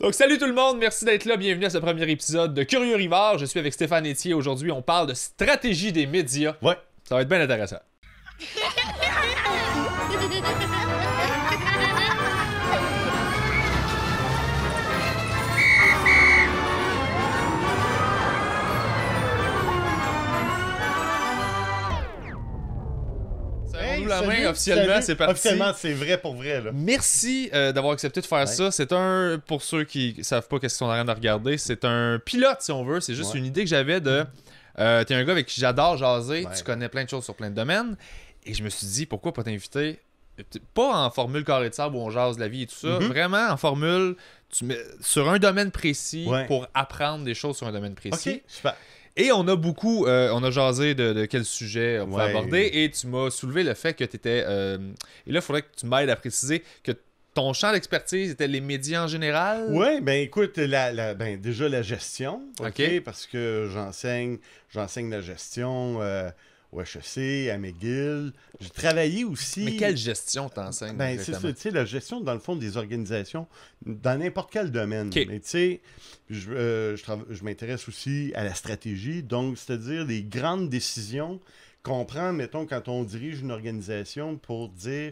Donc salut tout le monde, merci d'être là, bienvenue à ce premier épisode de Curieux Rivard. Je suis avec Stéphane Etier. Aujourd'hui, on parle de stratégie des médias. Ouais. Ça va être bien intéressant. Serrons-nous la main, officiellement, c'est parti. Officiellement, c'est vrai pour vrai, là. Merci d'avoir accepté de faire ça. C'est pour ceux qui savent pas qu'est-ce qu'ils sont en train de regarder, c'est un pilote si on veut. C'est juste une idée que j'avais de... t'es un gars avec qui j'adore jaser, tu connais plein de choses sur plein de domaines. Et je me suis dit, pourquoi pas t'inviter? Pas en formule carré de sable où on jase la vie et tout ça. Vraiment en formule sur un domaine précis pour apprendre des choses sur un domaine précis. Ok, super. Et on a beaucoup, on a jasé de quel sujet on pouvait aborder. Et tu m'as soulevé le fait que tu étais... et là, il faudrait que tu m'aides à préciser que ton champ d'expertise était les médias en général. Oui, ben écoute, déjà la gestion, parce que j'enseigne la gestion au HEC, à McGill. J'ai travaillé aussi... Mais quelle gestion t'enseignes? Ben c'est ça, tu sais, la gestion, dans le fond, des organisations, dans n'importe quel domaine. Mais tu sais, je m'intéresse aussi à la stratégie, donc c'est-à-dire les grandes décisions qu'on prend, mettons, quand on dirige une organisation pour dire...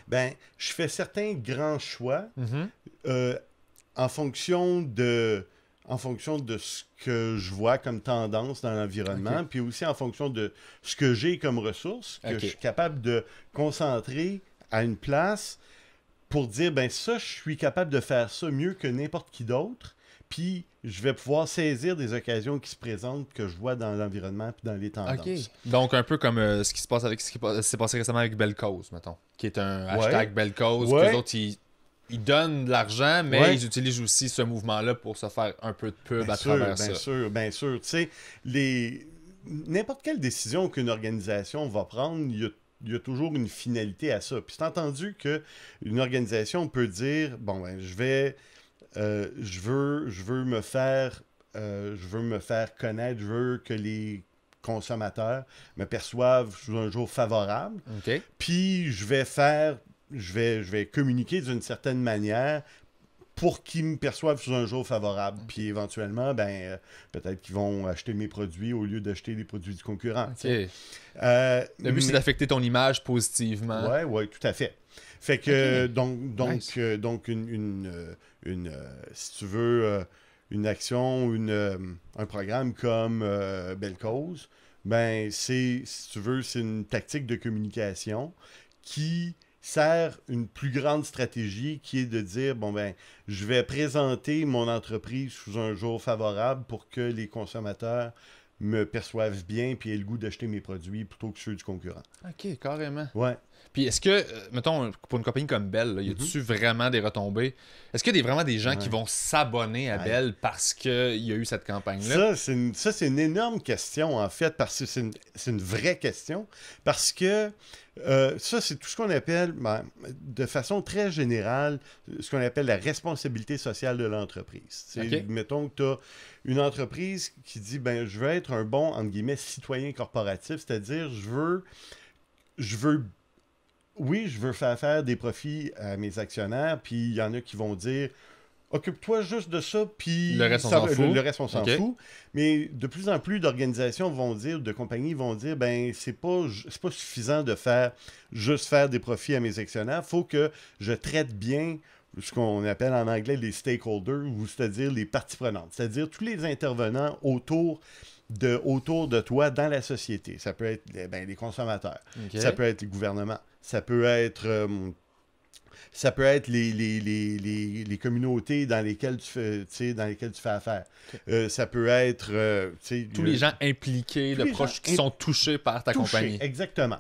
Ben, je fais certains grands choix en fonction de ce que je vois comme tendance dans l'environnement, puis aussi en fonction de ce que j'ai comme ressources, que je suis capable de concentrer à une place pour dire, ben ça, je suis capable de faire ça mieux que n'importe qui d'autre, puis je vais pouvoir saisir des occasions qui se présentent, que je vois dans l'environnement puis dans les tendances. Donc, un peu comme ce qui s'est passé récemment avec Belle Cause, mettons, qui est un hashtag Belle Cause, que les autres, ils donnent de l'argent, mais ils utilisent aussi ce mouvement-là pour se faire un peu de pub travers ça. Bien sûr. Tu sais, n'importe quelle décision qu'une organisation va prendre, il y a toujours une finalité à ça. Puis c'est entendu qu'une organisation peut dire, bon, ben, je veux me faire connaître, je veux que les consommateurs me perçoivent sous un jour favorable. Puis je vais communiquer d'une certaine manière pour qu'ils me perçoivent sous un jour favorable. Puis éventuellement, peut-être qu'ils vont acheter mes produits au lieu d'acheter les produits du concurrent. Le but, c'est d'affecter ton image positivement. Oui, tout à fait. Fait que, si tu veux, une action, un programme comme Belle Cause, ben, si tu veux, c'est une tactique de communication qui sert une plus grande stratégie qui est de dire, bon, ben, je vais présenter mon entreprise sous un jour favorable pour que les consommateurs me perçoivent bien puis aient le goût d'acheter mes produits plutôt que ceux du concurrent. OK, carrément. Ouais. Puis est-ce que, mettons, pour une compagnie comme Bell, y a-tu vraiment des retombées? Est-ce qu'il y a vraiment des gens qui vont s'abonner à Bell parce qu'il y a eu cette campagne-là? Ça, c'est une énorme question, en fait, parce que c'est une vraie question. Parce que ça, c'est tout ce qu'on appelle, de façon très générale, ce qu'on appelle la responsabilité sociale de l'entreprise. Mettons que tu as une entreprise qui dit, ben, je veux être un bon, entre guillemets, citoyen corporatif, c'est-à-dire, je veux faire des profits à mes actionnaires, puis il y en a qui vont dire occupe-toi juste de ça, puis le reste, on s'en fout. Mais de plus en plus d'organisations de compagnies vont dire ben c'est pas suffisant de faire des profits à mes actionnaires, faut que je traite bien ce qu'on appelle en anglais les stakeholders, ou c'est-à-dire les parties prenantes, c'est-à-dire tous les intervenants autour de toi dans la société. Ça peut être les consommateurs, ça peut être les gouvernements, ça peut être les communautés dans lesquelles tu fais affaire. Ça peut être tous les gens impliqués, de proches qui sont touchés par ta compagnie. Exactement.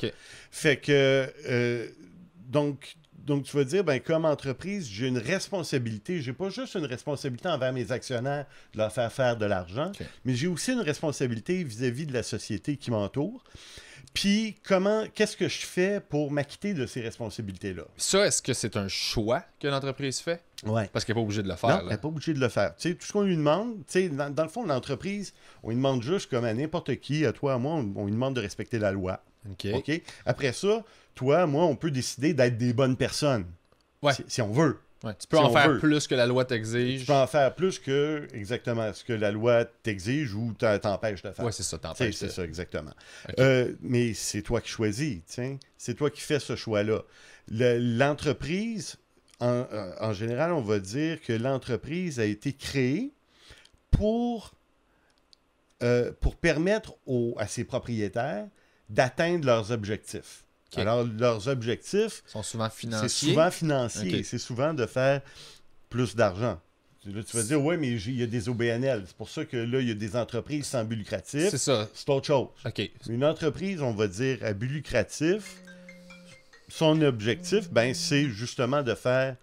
Fait que donc tu vas dire, ben, comme entreprise, j'ai une responsabilité. J'ai pas juste une responsabilité envers mes actionnaires de leur faire de l'argent, mais j'ai aussi une responsabilité vis-à-vis de la société qui m'entoure. Puis, qu'est-ce que je fais pour m'acquitter de ces responsabilités-là? Ça, est-ce que c'est un choix que l'entreprise fait? Oui. Parce qu'elle n'est pas obligée de le faire. Non, elle n'est pas obligée de le faire. Tu sais, tout ce qu'on lui demande, tu sais, dans le fond, l'entreprise, on lui demande juste, comme à n'importe qui, à toi, à moi, on lui demande de respecter la loi. OK? Après ça, toi, moi, on peut décider d'être des bonnes personnes. Ouais. Si on veut. Ouais, tu peux en faire plus que la loi t'exige. Tu peux en faire plus que exactement ce que la loi t'exige ou t'empêche de faire. Oui, c'est ça, t'empêche. C'est ça, exactement. Okay. Mais c'est toi qui choisis, c'est toi qui fais ce choix-là. L'entreprise, en général, on va dire que l'entreprise a été créée pour permettre à ses propriétaires d'atteindre leurs objectifs. Okay. Alors, leurs objectifs sont souvent financiers. C'est souvent financier. Okay. C'est souvent de faire plus d'argent. Là, tu vas dire, oui, mais il y a des OBNL. C'est pour ça que là, il y a des entreprises sans but lucratif. C'est ça. C'est autre chose. Okay. Une entreprise, on va dire, à but lucratif, son objectif, ben, c'est justement de faire...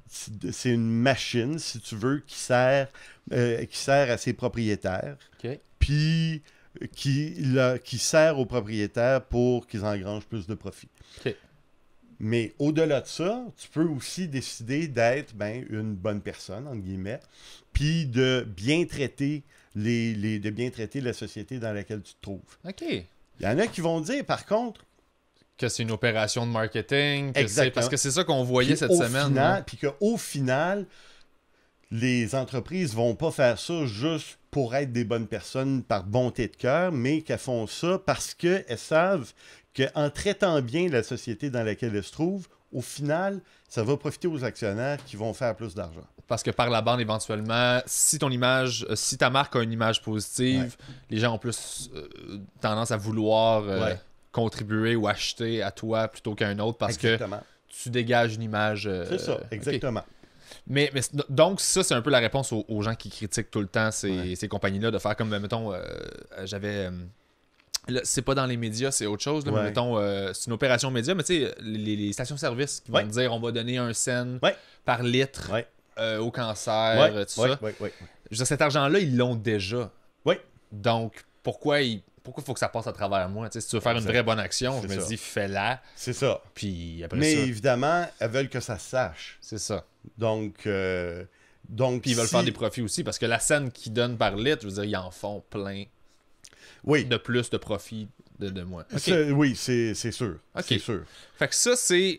C'est une machine, si tu veux, qui sert à ses propriétaires. Okay. Puis... Qui sert aux propriétaires pour qu'ils engrangent plus de profit. Okay. Mais au-delà de ça, tu peux aussi décider d'être une bonne personne, entre guillemets, puis de bien traiter de bien traiter la société dans laquelle tu te trouves. OK. Il y en a qui vont dire, par contre... Que c'est une opération de marketing, parce que c'est ça qu'on voyait cette semaine. Puis qu'au final, les entreprises vont pas faire ça juste pour être des bonnes personnes par bonté de cœur, mais qu'elles font ça parce qu'elles savent qu'en traitant bien la société dans laquelle elles se trouvent, au final, ça va profiter aux actionnaires qui vont faire plus d'argent. Parce que par la bande, éventuellement, si ta marque a une image positive, les gens ont plus tendance à vouloir contribuer ou acheter à toi plutôt qu'à un autre parce que tu dégages une image... c'est ça, exactement. Okay. Mais donc, ça, c'est un peu la réponse aux gens qui critiquent tout le temps ces compagnies-là, de faire comme, mettons, j'avais... c'est pas dans les médias, c'est autre chose, là, mais mettons, c'est une opération média, mais tu sais, les stations-service qui vont te dire on va donner 1 cent par litre au cancer, tout ça. Je veux dire, cet argent-là, ils l'ont déjà. Donc, pourquoi il faut que ça passe à travers moi? T'sais, si tu veux faire une vraie bonne action, je me dis, fais-la. C'est ça. Puis après mais évidemment, elles veulent que ça se sache. C'est ça. Donc puis ils veulent faire des profits aussi, parce que la scène qu'ils donnent par litre, je veux dire, ils en font plein de plus de profit de moi. Okay. Oui, c'est sûr. Okay. C'est sûr. Fait que ça, c'est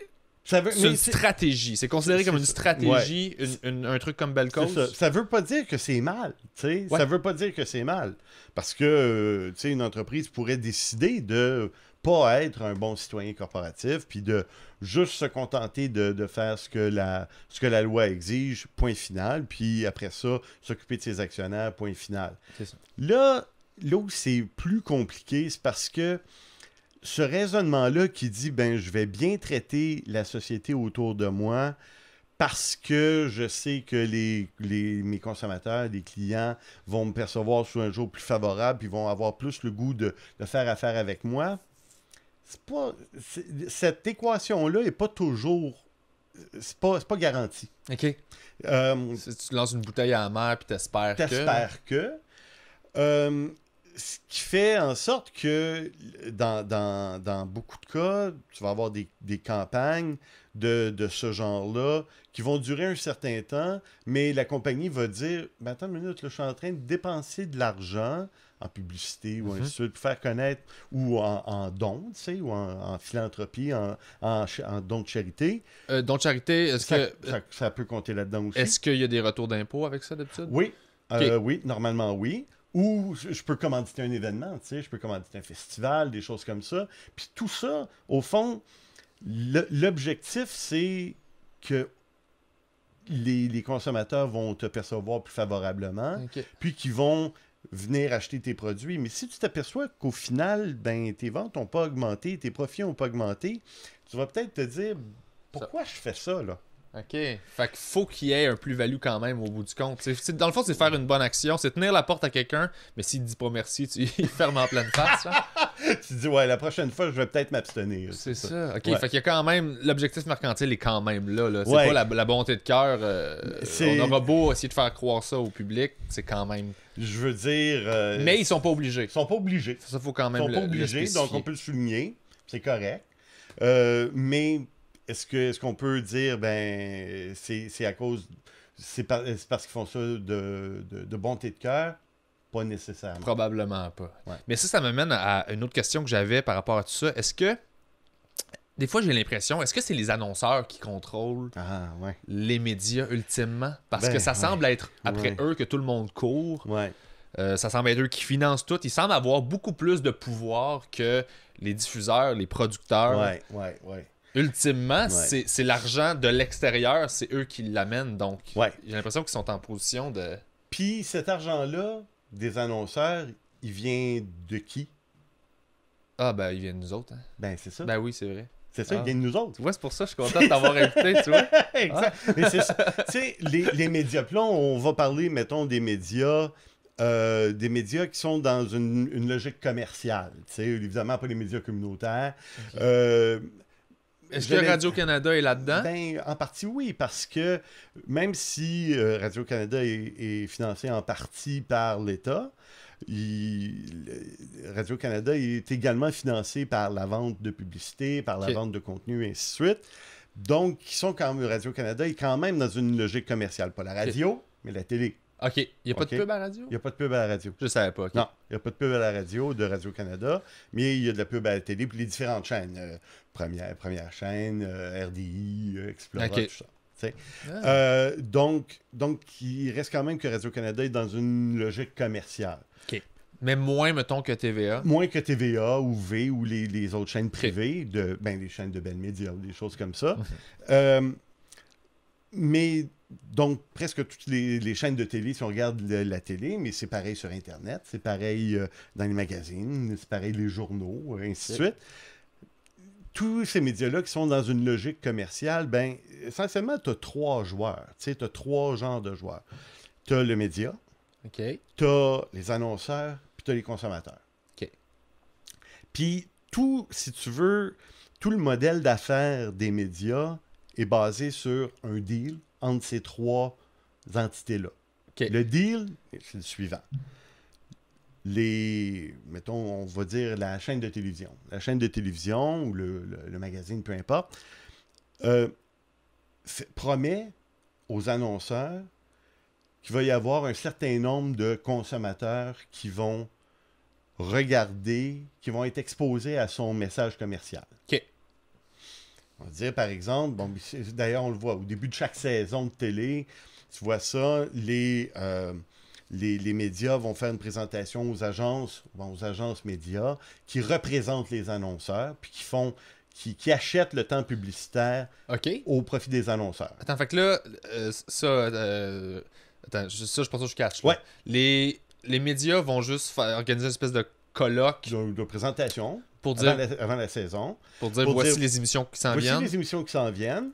une stratégie. C'est considéré comme une stratégie, un truc comme belle cause. Ça veut pas dire que c'est mal. Ça veut pas dire que c'est mal. Parce que une entreprise pourrait décider de pas être un bon citoyen corporatif, puis de juste se contenter de faire ce que la loi exige, point final, puis après ça, s'occuper de ses actionnaires, point final. C'est ça. Là où c'est plus compliqué, c'est parce que ce raisonnement-là qui dit, je vais bien traiter la société autour de moi parce que je sais que mes consommateurs, les clients vont me percevoir sous un jour plus favorable puis vont avoir plus le goût de faire affaire avec moi. Cette équation-là n'est pas toujours... C'est pas garanti. OK. Si tu lances une bouteille à la mer puis t'espères que... ce qui fait en sorte que dans beaucoup de cas, tu vas avoir des campagnes de ce genre-là qui vont durer un certain temps, mais la compagnie va dire attends une minute, là, je suis en train de dépenser de l'argent en publicité ou ainsi de suite pour faire connaître, ou en dons, tu sais, ou en philanthropie, en dons de charité. Dons de charité, est-ce que... Ça peut compter là-dedans aussi. Est-ce qu'il y a des retours d'impôts avec ça d'habitude? Oui. Oui, normalement oui. Ou je peux commanditer un événement, tu sais, je peux commanditer un festival, des choses comme ça. Puis tout ça, au fond, l'objectif, c'est que les consommateurs vont te percevoir plus favorablement, puis qu'ils vont venir acheter tes produits. Mais si tu t'aperçois qu'au final, tes ventes n'ont pas augmenté, tes profits n'ont pas augmenté, tu vas peut-être te dire, pourquoi je fais ça, là? OK. Fait qu'il faut qu'il y ait un plus-value quand même au bout du compte. Dans le fond, c'est faire une bonne action, c'est tenir la porte à quelqu'un, mais s'il ne dit pas merci, tu fermes en pleine face. Tu dis, la prochaine fois, je vais peut-être m'abstenir. C'est ça. OK. Fait qu'il y a quand même... L'objectif mercantile est quand même là. C'est pas la bonté de cœur. On aura beau essayer de faire croire ça au public, c'est quand même... Je veux dire... mais ils sont pas obligés. Ils sont pas obligés. Ça, faut quand même Ils sont pas obligés, donc on peut le souligner. C'est correct. Mais... Est-ce qu'on peut dire, c'est à cause... C'est parce qu'ils font ça de bonté de cœur? Pas nécessairement. Probablement pas. Ouais. Mais ça m'amène à une autre question que j'avais par rapport à tout ça. Est-ce que des fois, j'ai l'impression, est-ce que c'est les annonceurs qui contrôlent les médias ultimement? Parce que ça semble être après eux que tout le monde court. Ouais. Ça semble être eux qui financent tout. Ils semblent avoir beaucoup plus de pouvoir que les diffuseurs, les producteurs. Ouais. Ultimement, c'est l'argent de l'extérieur, c'est eux qui l'amènent. Donc, j'ai l'impression qu'ils sont en position de... Puis cet argent-là, des annonceurs, il vient de qui? Ah, ben, il vient de nous autres. Hein? Ben, c'est ça. Ben oui, c'est vrai. C'est ça, il vient de nous autres. Tu vois, c'est pour ça que je suis content de t'avoir invité, tu vois. Exact. Mais c'est ça. Tu sais, les médias, puis là, on va parler, mettons, des médias qui sont dans une logique commerciale. Tu sais, évidemment, pas les médias communautaires. Okay. Est-ce que Radio-Canada est là-dedans? Ben, en partie, oui, parce que même si Radio-Canada est financé en partie par l'État, Radio-Canada est également financé par la vente de publicité, par la vente de contenu, et ainsi de suite. Donc, Radio-Canada est quand même dans une logique commerciale. Pas la radio, mais la télé. OK. Il n'y a pas de pub à la radio? Il n'y a pas de pub à la radio. Je ne savais pas. Non, il n'y a pas de pub à la radio de Radio-Canada, mais il y a de la pub à la télé, puis les différentes chaînes. Première chaîne, RDI, Explorer, tout ça. Donc, il reste quand même que Radio-Canada est dans une logique commerciale. OK. Mais moins, mettons, que TVA. Moins que TVA ou V ou les autres chaînes privées, les chaînes de Bell Media ou des choses comme ça. Mais donc, presque toutes les chaînes de télé, si on regarde la télé, mais c'est pareil sur Internet, c'est pareil dans les magazines, c'est pareil les journaux, ainsi de suite. Tous ces médias-là qui sont dans une logique commerciale, ben essentiellement, tu as 3 joueurs. Tu sais, tu as 3 genres de joueurs. Tu as le média, tu as les annonceurs, puis tu as les consommateurs. Puis si tu veux, tout le modèle d'affaires des médias est basé sur un deal entre ces 3 entités-là. Le deal, c'est le suivant. Mettons, on va dire la chaîne de télévision. La chaîne de télévision ou le magazine, peu importe, promet aux annonceurs qu'il va y avoir un certain nombre de consommateurs qui vont regarder, qui vont être exposés à son message commercial. On va dire, par exemple, d'ailleurs, on le voit, au début de chaque saison de télé, tu vois ça, les médias vont faire une présentation aux agences médias qui représentent les annonceurs, puis qui achètent le temps publicitaire au profit des annonceurs. Attends, fait que là, je pense que je catch. Ouais. Les médias vont juste organiser une espèce de colloque. De présentation pour dire, avant la saison. Pour dire voici les émissions qui s'en viennent. Voici les émissions qui s'en viennent.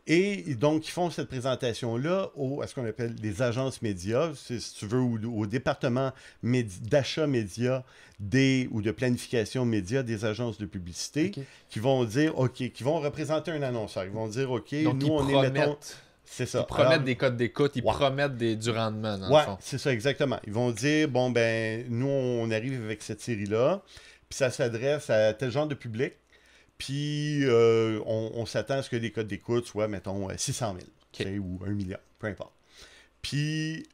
Et donc, ils font cette présentation-là à ce qu'on appelle les agences médias, si tu veux, au département d'achat médias ou de planification médias des agences de publicité, qui vont dire, qui vont représenter un annonceur. Ils vont dire, donc, nous, on est, mettons... C'est ça. Ils promettent des codes d'écoute, ils promettent du rendement, dans le fond. C'est ça, exactement. Ils vont dire, nous, on arrive avec cette série-là, puis ça s'adresse à tel genre de public, puis on s'attend à ce que les codes d'écoute soient, mettons, 600 000 ou 1 million, peu importe. Puis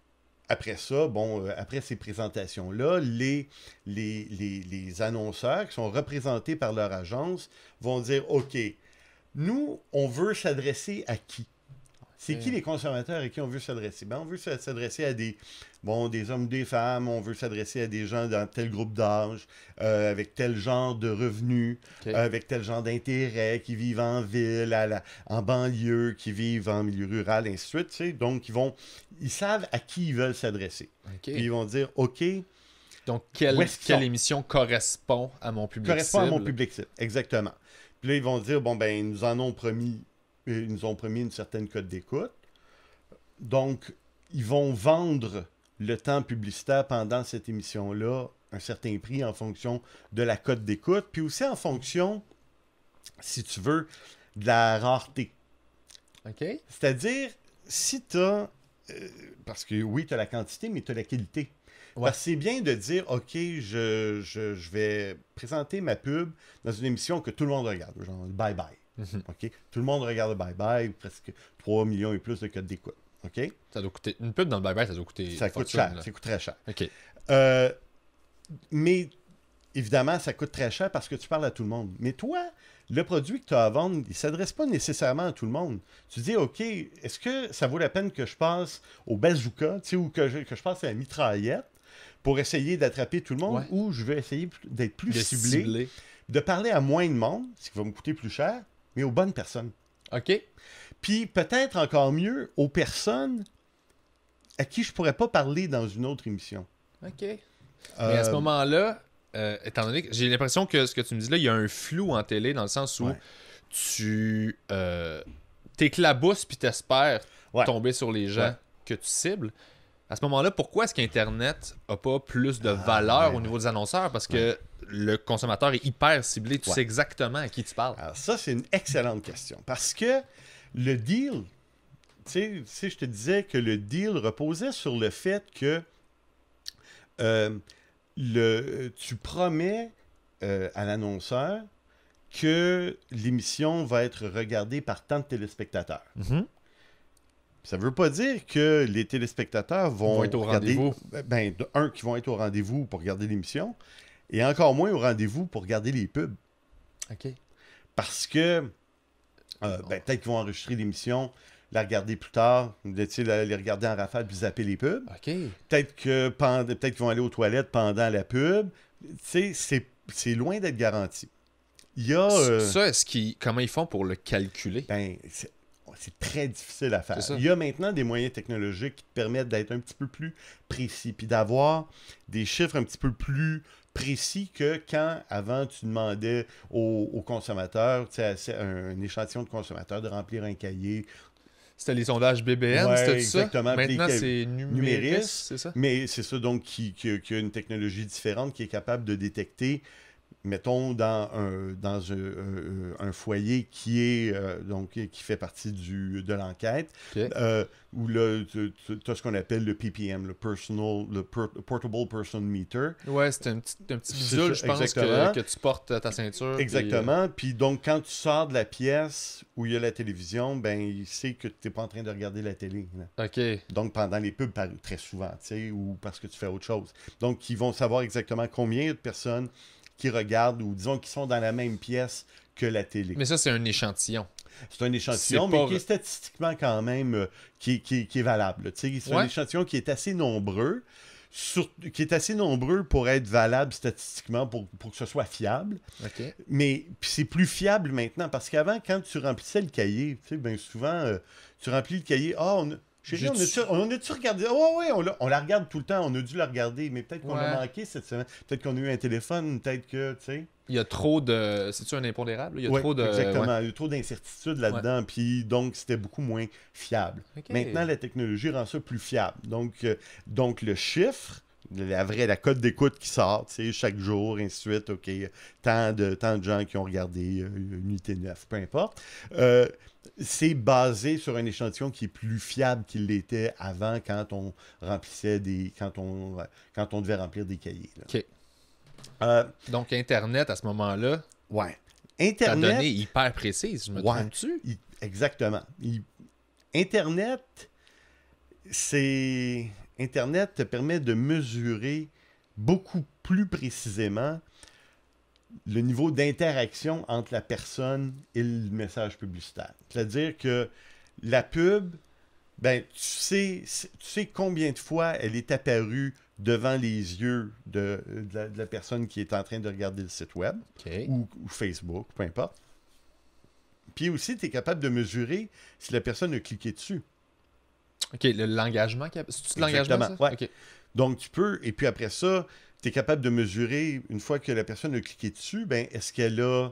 après ça, après ces présentations-là, les annonceurs qui sont représentés par leur agence vont dire, OK, nous, on veut s'adresser à qui? C'est qui les consommateurs à qui on veut s'adresser? On veut s'adresser à des hommes, des femmes, on veut s'adresser à des gens dans tel groupe d'âge, avec tel genre de revenus, avec tel genre d'intérêt, qui vivent en ville, en banlieue, qui vivent en milieu rural, ainsi de suite. Tu sais. Donc, ils savent à qui ils veulent s'adresser. Puis ils vont dire, OK. Donc, quelle émission correspond à mon public cible? Correspond à mon public cible, exactement. Puis là, ils vont dire, ils nous en ont promis. Ils nous ont promis une certaine cote d'écoute. Donc, ils vont vendre le temps publicitaire pendant cette émission-là, un certain prix en fonction de la cote d'écoute, puis aussi en fonction, si tu veux, de la rareté. C'est-à-dire, si tu as... parce que oui, tu as la quantité, mais tu as la qualité. Parce que c'est bien de dire, OK, je vais présenter ma pub dans une émission que tout le monde regarde, genre Bye Bye. Okay? Tout le monde regarde le bye-bye, presque 3 millions et plus de codes d'écoute. Okay? Ça doit coûter. Une pub dans le bye-bye, ça doit coûter. Ça coûte cher, ça coûte très cher. OK. Mais évidemment, ça coûte très cher parce que tu parles à tout le monde. Mais toi, le produit que tu as à vendre, il ne s'adresse pas nécessairement à tout le monde. Tu dis, OK, est-ce que ça vaut la peine que je passe au bazooka, ou que je passe à la mitraillette pour essayer d'attraper tout le monde, ou je vais essayer d'être plus ciblé, de parler à moins de monde, ce qui va me coûter plus cher, mais aux bonnes personnes. OK. Puis peut-être encore mieux, aux personnes à qui je pourrais pas parler dans une autre émission. OK. Mais à ce moment-là, étant donné que j'ai l'impression que ce que tu me dis là, il y a un flou en télé dans le sens où tu t'éclabousses puis t'espères tomber sur les gens que tu cibles. À ce moment-là, pourquoi est-ce qu'Internet n'a pas plus de valeur au niveau des annonceurs? Parce que le consommateur est hyper ciblé, tu sais exactement à qui tu parles. Alors ça, c'est une excellente question. Parce que le deal, tu sais, je te disais que le deal reposait sur le fait que tu promets à l'annonceur que l'émission va être regardée par tant de téléspectateurs. Mm-hmm. Ça ne veut pas dire que les téléspectateurs vont être au rendez-vous. Qui vont être au rendez-vous pour regarder l'émission, et encore moins au rendez-vous pour regarder les pubs. OK. Parce que peut-être qu'ils vont enregistrer l'émission, la regarder plus tard, les regarder en rafale puis zapper les pubs. OK. Peut-être qu'ils vont aller aux toilettes pendant la pub. C'est loin d'être garanti. Il y a... Ça, comment ils font pour le calculer? C'est très difficile à faire. Il y a maintenant des moyens technologiques qui te permettent d'être un petit peu plus précis, puis d'avoir des chiffres un petit peu plus précis que quand, avant, tu demandais aux consommateurs, un échantillon de consommateurs, de remplir un cahier. C'était les sondages BBN, c'était ça? Exactement. Maintenant, c'est Numéris, c'est ça? Mais c'est ça, donc, qui a une technologie différente, qui est capable de détecter, mettons, dans un foyer qui fait partie de l'enquête, où là, tu as ce qu'on appelle le PPM, le Portable Person Meter. Ouais, c'est un petit bidule, je pense, que tu portes à ta ceinture. Exactement. Puis donc, quand tu sors de la pièce où il y a la télévision, ben il sait que tu n'es pas en train de regarder la télé. Là. OK. Donc, pendant les pubs, très souvent, ou parce que tu fais autre chose. Donc, ils vont savoir exactement combien de personnes qui regardent ou disons qui sont dans la même pièce que la télé. Mais ça, c'est un échantillon. C'est un échantillon, mais qui est statistiquement quand même qui est valable. C'est un échantillon qui est assez nombreux, pour être valable statistiquement, pour que ce soit fiable. Okay. Mais c'est plus fiable maintenant, parce qu'avant, quand tu remplissais le cahier, bien souvent, tu remplis le cahier, chérie, on a-tu regardé? Oui, on la regarde tout le temps, on a dû la regarder, mais peut-être qu'on l'a manqué cette semaine. Peut-être qu'on a eu un téléphone, peut-être que, tu sais... Il y a trop de... C'est-tu un impondérable? Il y a trop de... exactement. Il y a trop d'incertitudes là-dedans, puis donc c'était beaucoup moins fiable. Okay. Maintenant, la technologie rend ça plus fiable. Donc le chiffre, la cote d'écoute qui sort, tu sais, chaque jour, ainsi de suite, OK, tant de gens qui ont regardé Unité 9, peu importe... c'est basé sur un échantillon qui est plus fiable qu'il l'était avant quand on remplissait quand on devait remplir des cahiers. Là. OK. Donc, Internet, à ce moment-là, Internet... ta donnée est hyper précise, je me trompe-tu? Exactement. Internet te permet de mesurer beaucoup plus précisément le niveau d'interaction entre la personne et le message publicitaire. C'est-à-dire que la pub, tu sais combien de fois elle est apparue devant les yeux de la personne qui est en train de regarder le site web ou Facebook, peu importe. Puis aussi, tu es capable de mesurer si la personne a cliqué dessus. OK, l'engagement. C'est-tu de l'engagement, ça? Ouais. Okay. Donc, tu peux, et puis après ça, tu es capable de mesurer, une fois que la personne a cliqué dessus, est-ce qu'elle a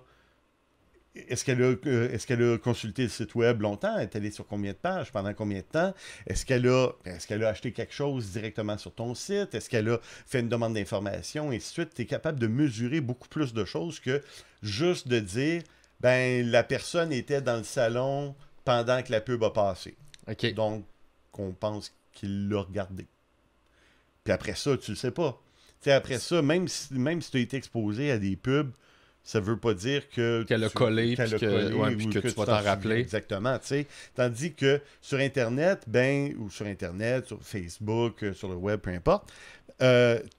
consulté le site web longtemps? Est-elle allée sur combien de pages? Pendant combien de temps? Est-ce qu'elle a acheté quelque chose directement sur ton site? Est-ce qu'elle a fait une demande d'information? Et ainsi de suite. Tu es capable de mesurer beaucoup plus de choses que juste de dire la personne était dans le salon pendant que la pub a passé. Okay. Donc, on pense qu'il l'a regardé. Puis après ça, tu le sais pas. T'sais, après ça, même si tu as été exposé à des pubs, ça veut pas dire qu'elle a collé, puis que tu vas t'en rappeler. Exactement. T'sais. Tandis que sur Internet, sur Facebook, sur le web, peu importe, tu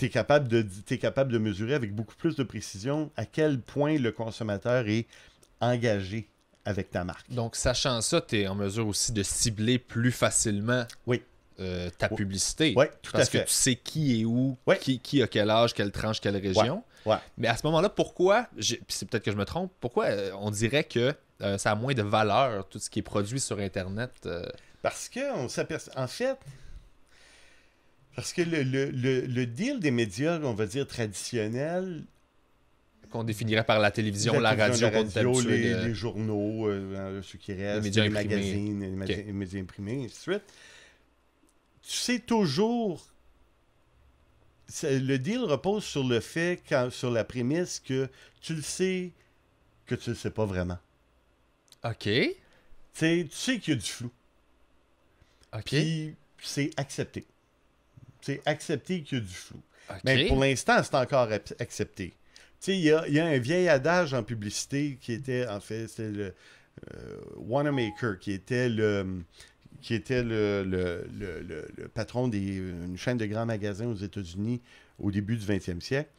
es capable de mesurer avec beaucoup plus de précision à quel point le consommateur est engagé avec ta marque. Donc, sachant ça, tu es en mesure aussi de cibler plus facilement oui. Ta publicité. Oui, tout à fait. Parce que tu sais qui est où, qui a quel âge, quelle tranche, quelle région. Ouais. Mais à ce moment-là, pourquoi, puis c'est peut-être que je me trompe, pourquoi on dirait que ça a moins de valeur, tout ce qui est produit sur Internet? Parce qu'on s'aperçoit... En fait... Parce que le deal des médias, on va dire, traditionnels... Qu'on définirait par la télévision, la radio, les journaux, ceux qui restent, les magazines, les médias imprimés, et ainsi de suite. Tu sais toujours... Le deal repose sur le fait, sur la prémisse que tu le sais pas vraiment. OK. Tu sais qu'il y a du flou. OK. Puis c'est accepté. C'est accepté qu'il y a du flou. Okay. Mais pour l'instant, c'est encore accepté. Tu sais, il y a un vieil adage en publicité qui était, en fait, c'était le Wanamaker, qui était le patron d'une chaîne de grands magasins aux États-Unis au début du 20e siècle,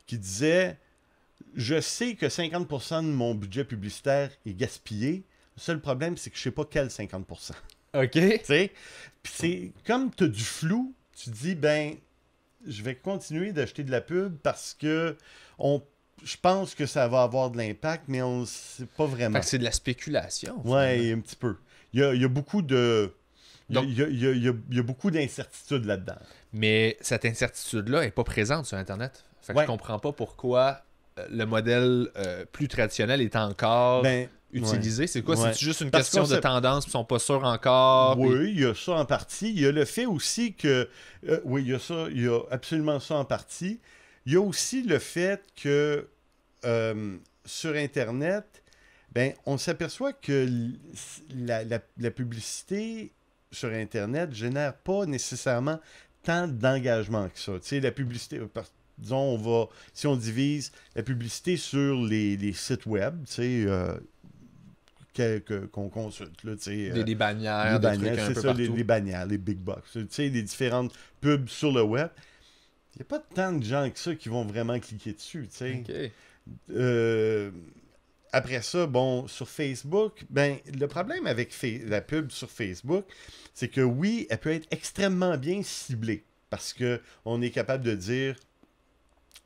qui disait « Je sais que 50% de mon budget publicitaire est gaspillé. Le seul problème, c'est que je sais pas quel 50%. » OK. Tu sais? Puis c'est comme tu as du flou, tu dis, ben, je vais continuer d'acheter de la pub parce que je pense que ça va avoir de l'impact, mais on ne sait pas vraiment. Fait que c'est de la spéculation. Oui, un petit peu. Il y a beaucoup de... Donc, il y a beaucoup d'incertitudes là-dedans. Mais cette incertitude-là n'est pas présente sur Internet. Fait que je comprends pas pourquoi le modèle plus traditionnel est encore utilisé. Ouais. C'est quoi? C'est juste une question de tendance, puis ils sont pas sûrs encore? Oui, il y a ça en partie. Il y a le fait aussi que... oui, il y a ça. Il y a absolument ça en partie. Il y a aussi le fait que sur Internet, ben, on s'aperçoit que la publicité sur Internet génère pas nécessairement tant d'engagement que ça. Tu sais, la publicité... Disons, si on divise la publicité sur les sites web, tu sais, qu'on consulte. Là, des bannières, des trucs un peu ça, partout. Les bannières, les big box. Tu sais, les différentes pubs sur le web. Il n'y a pas tant de gens que ça qui vont vraiment cliquer dessus. Tu sais. Okay. Après ça, bon, sur Facebook, ben, le problème avec la pub sur Facebook, c'est que oui, elle peut être extrêmement bien ciblée. Parce qu'on est capable de dire...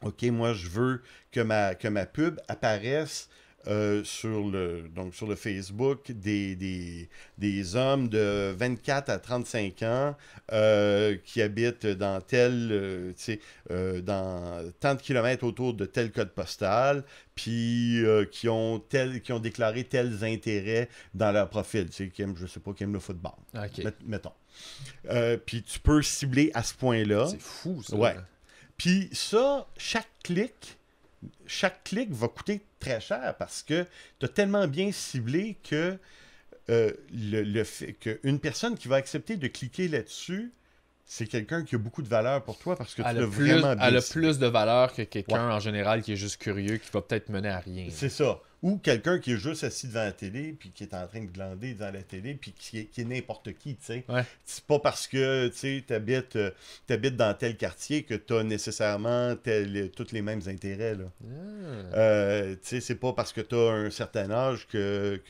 OK, moi, je veux que ma pub apparaisse sur le Facebook des hommes de 24 à 35 ans qui habitent dans dans tant de kilomètres autour de tel code postal, puis qui ont déclaré tels intérêts dans leur profil, tu sais, qui aiment le football, mettons. Puis tu peux cibler à ce point-là. C'est fou, ça. Ouais. Puis ça, chaque clic va coûter très cher parce que tu as tellement bien ciblé que le fait qu'une personne qui va accepter de cliquer là-dessus, c'est quelqu'un qui a beaucoup de valeur pour toi parce que tu l'as vraiment bien Elle a ciblé. plus de valeur que quelqu'un en général qui est juste curieux, qui va peut-être mener à rien. C'est ça. Ou quelqu'un qui est juste assis devant la télé, puis qui est en train de glander devant la télé, puis qui est n'importe qui, tu sais. Ouais. C'est pas parce que, tu sais, t'habites dans tel quartier que t'as nécessairement tous les mêmes intérêts, là. Tu sais, c'est pas parce que t'as un certain âge que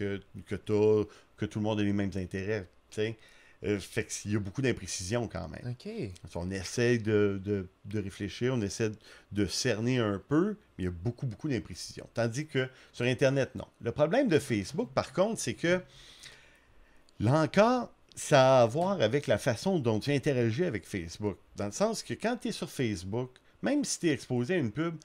tout le monde a les mêmes intérêts, tu sais. Fait qu'il y a beaucoup d'imprécisions quand même. Okay. On essaie de réfléchir, on essaie de cerner un peu, mais il y a beaucoup, beaucoup d'imprécisions. Tandis que sur Internet, non. Le problème de Facebook, par contre, c'est que, là encore, ça a à voir avec la façon dont tu interagis avec Facebook. Dans le sens que quand tu es sur Facebook, même si tu es exposé à une pub,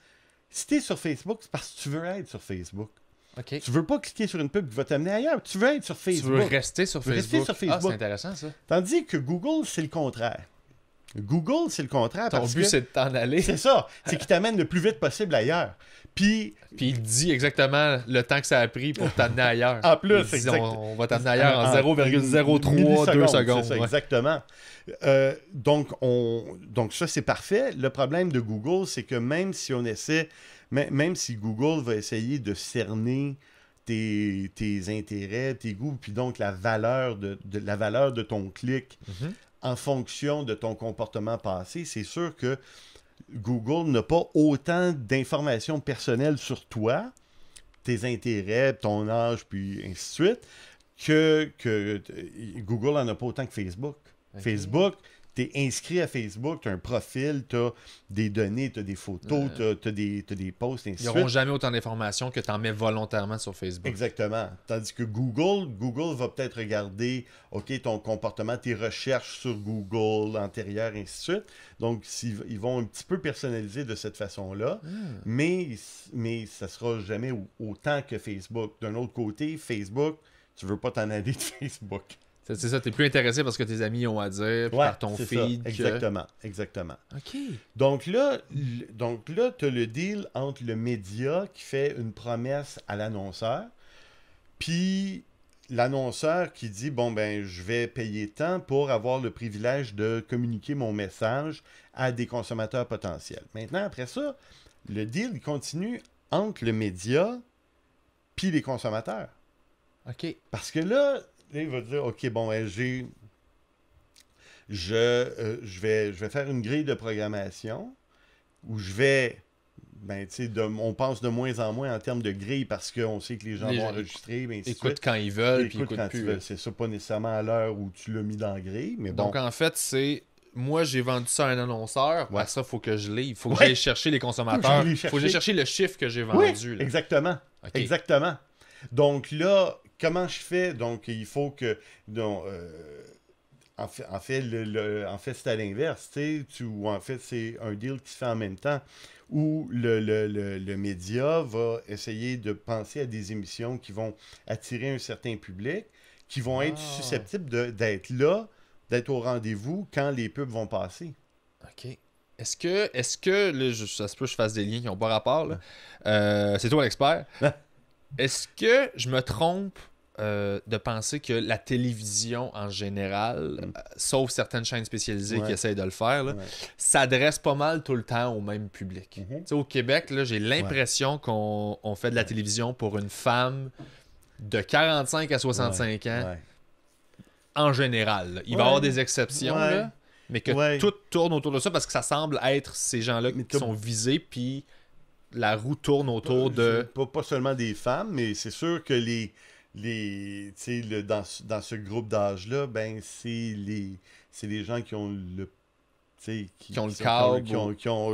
si tu es sur Facebook, c'est parce que tu veux être sur Facebook. Okay. Tu veux pas cliquer sur une pub qui va t'amener ailleurs. Tu veux être sur Facebook. Tu veux rester sur Facebook. Ah, c'est intéressant, ça. Tandis que Google, c'est le contraire. Google, c'est le contraire. Ton but, c'est de t'en aller. C'est ça. C'est qu'il t'amène le plus vite possible ailleurs. Puis il dit exactement le temps que ça a pris pour t'amener ailleurs. En plus, c'est on va t'amener ailleurs en 0,032 secondes. C'est ça, exactement. Donc ça, c'est parfait. Le problème de Google, c'est que même si Google va essayer de cerner tes intérêts, tes goûts, puis donc la valeur de ton clic en fonction de ton comportement passé, c'est sûr que Google n'a pas autant d'informations personnelles sur toi, tes intérêts, ton âge, puis ainsi de suite, que Google n'en a pas autant que Facebook. Okay. Facebook, tu es inscrit à Facebook, tu as un profil, tu as des données, tu as des photos, tu as des posts, ainsi de suite. Ils n'auront jamais autant d'informations que tu en mets volontairement sur Facebook. Exactement. Tandis que Google va peut-être regarder, OK, ton comportement, tes recherches sur Google antérieures, ainsi de suite. Donc, ils vont un petit peu personnaliser de cette façon-là, mais ça ne sera jamais autant que Facebook. D'un autre côté, Facebook, tu ne veux pas t'en aller de Facebook. C'est ça, tu es plus intéressé parce que tes amis ont à dire, par ton feed. Ça. Exactement, exactement. OK. Donc là tu as le deal entre le média qui fait une promesse à l'annonceur, puis l'annonceur qui dit, bon, ben, je vais payer tant pour avoir le privilège de communiquer mon message à des consommateurs potentiels. Maintenant, après ça, le deal il continue entre le média puis les consommateurs. OK. Parce que là, il va dire, OK, bon, ben, je vais faire une grille de programmation où je vais, ben, tu sais, on pense de moins en moins en termes de grille parce qu'on sait que les gens vont enregistrer. Ben, écoutent quand ils veulent, puis écoutent quand plus. Ils veulent. C'est ça, pas nécessairement à l'heure où tu l'as mis dans la grille, mais bon. Donc, en fait, c'est... Moi, j'ai vendu ça à un annonceur. Ouais. Ça, il faut que je l'ai. Il faut que j'aille chercher les consommateurs. Il faut que j'aille chercher le chiffre que j'ai vendu. Oui, là. Exactement. Okay. Exactement. Donc là, comment je fais? Donc, il faut que... En fait, c'est à l'inverse. En fait, c'est un deal qui se fait en même temps où le média va essayer de penser à des émissions qui vont attirer un certain public, qui vont être susceptibles d'être là, d'être au rendez-vous quand les pubs vont passer. OK. Est-ce que là, ça se peut que je fasse des liens qui n'ont pas rapport, là. C'est toi l'expert. Est-ce que je me trompe de penser que la télévision en général, sauf certaines chaînes spécialisées qui essayent de le faire, s'adresse pas mal tout le temps au même public? Au Québec, là, j'ai l'impression qu'on fait de la télévision pour une femme de 45 à 65 ans en général. Il va y avoir des exceptions, là, mais que tout tourne autour de ça parce que ça semble être ces gens-là qui sont visés, puis la roue tourne autour de... Pas seulement des femmes, mais c'est sûr que dans ce groupe d'âge-là, ben c'est les gens qui ont le qui ont le câble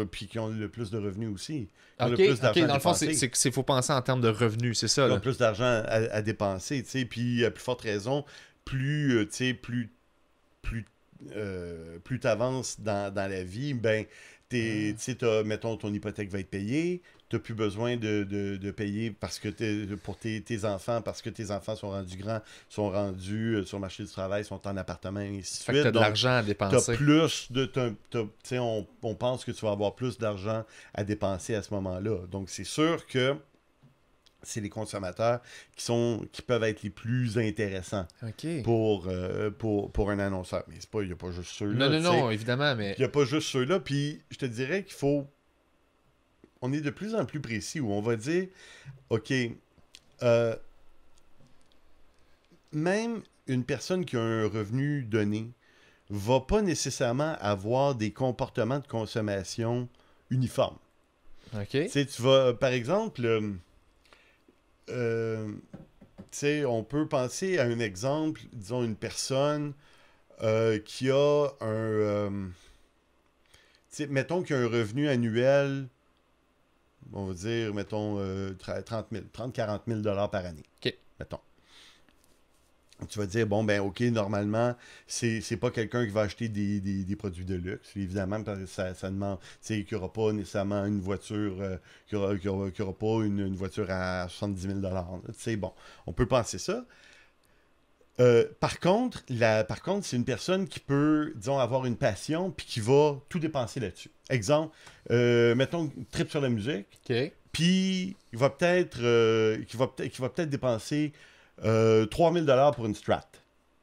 puis qui ont le plus de revenus aussi. Dans le fond, il faut penser en termes de revenus, c'est ça. Ils ont plus d'argent à dépenser, puis à plus forte raison, plus tu avances dans la vie, ben mettons, ton hypothèque va être payée, tu n'as plus besoin de payer parce que pour tes enfants, parce que tes enfants sont rendus grands, sont rendus sur le marché du travail, sont en appartement, et ainsi de suite. Tu as de l'argent à dépenser. On pense que tu vas avoir plus d'argent à dépenser à ce moment-là. Donc, c'est sûr que c'est les consommateurs qui peuvent être les plus intéressants pour un annonceur. Mais il n'y a pas juste ceux-là. Non, évidemment, mais... Il n'y a pas juste ceux-là. Puis, je te dirais qu'il faut... On est de plus en plus précis où on va dire, OK, même une personne qui a un revenu donné va pas nécessairement avoir des comportements de consommation uniformes. OK. Tu vas, par exemple... on peut penser à un exemple, disons une personne qui a mettons qu'il y a un revenu annuel, on va dire, mettons, 30-40 000 $ par année. OK. Mettons. Tu vas dire, bon, ben, OK, normalement, c'est pas quelqu'un qui va acheter des produits de luxe, évidemment, parce que ça demande, qu'il n'y aura pas nécessairement une voiture, qu'il n'y aura pas une voiture à 70 000 $. Bon, on peut penser ça. Par contre, c'est une personne qui peut, disons, avoir une passion puis qui va tout dépenser là-dessus. Exemple, mettons, trip sur la musique. OK. Puis, il va peut-être dépenser 3 000 $ pour une Strat.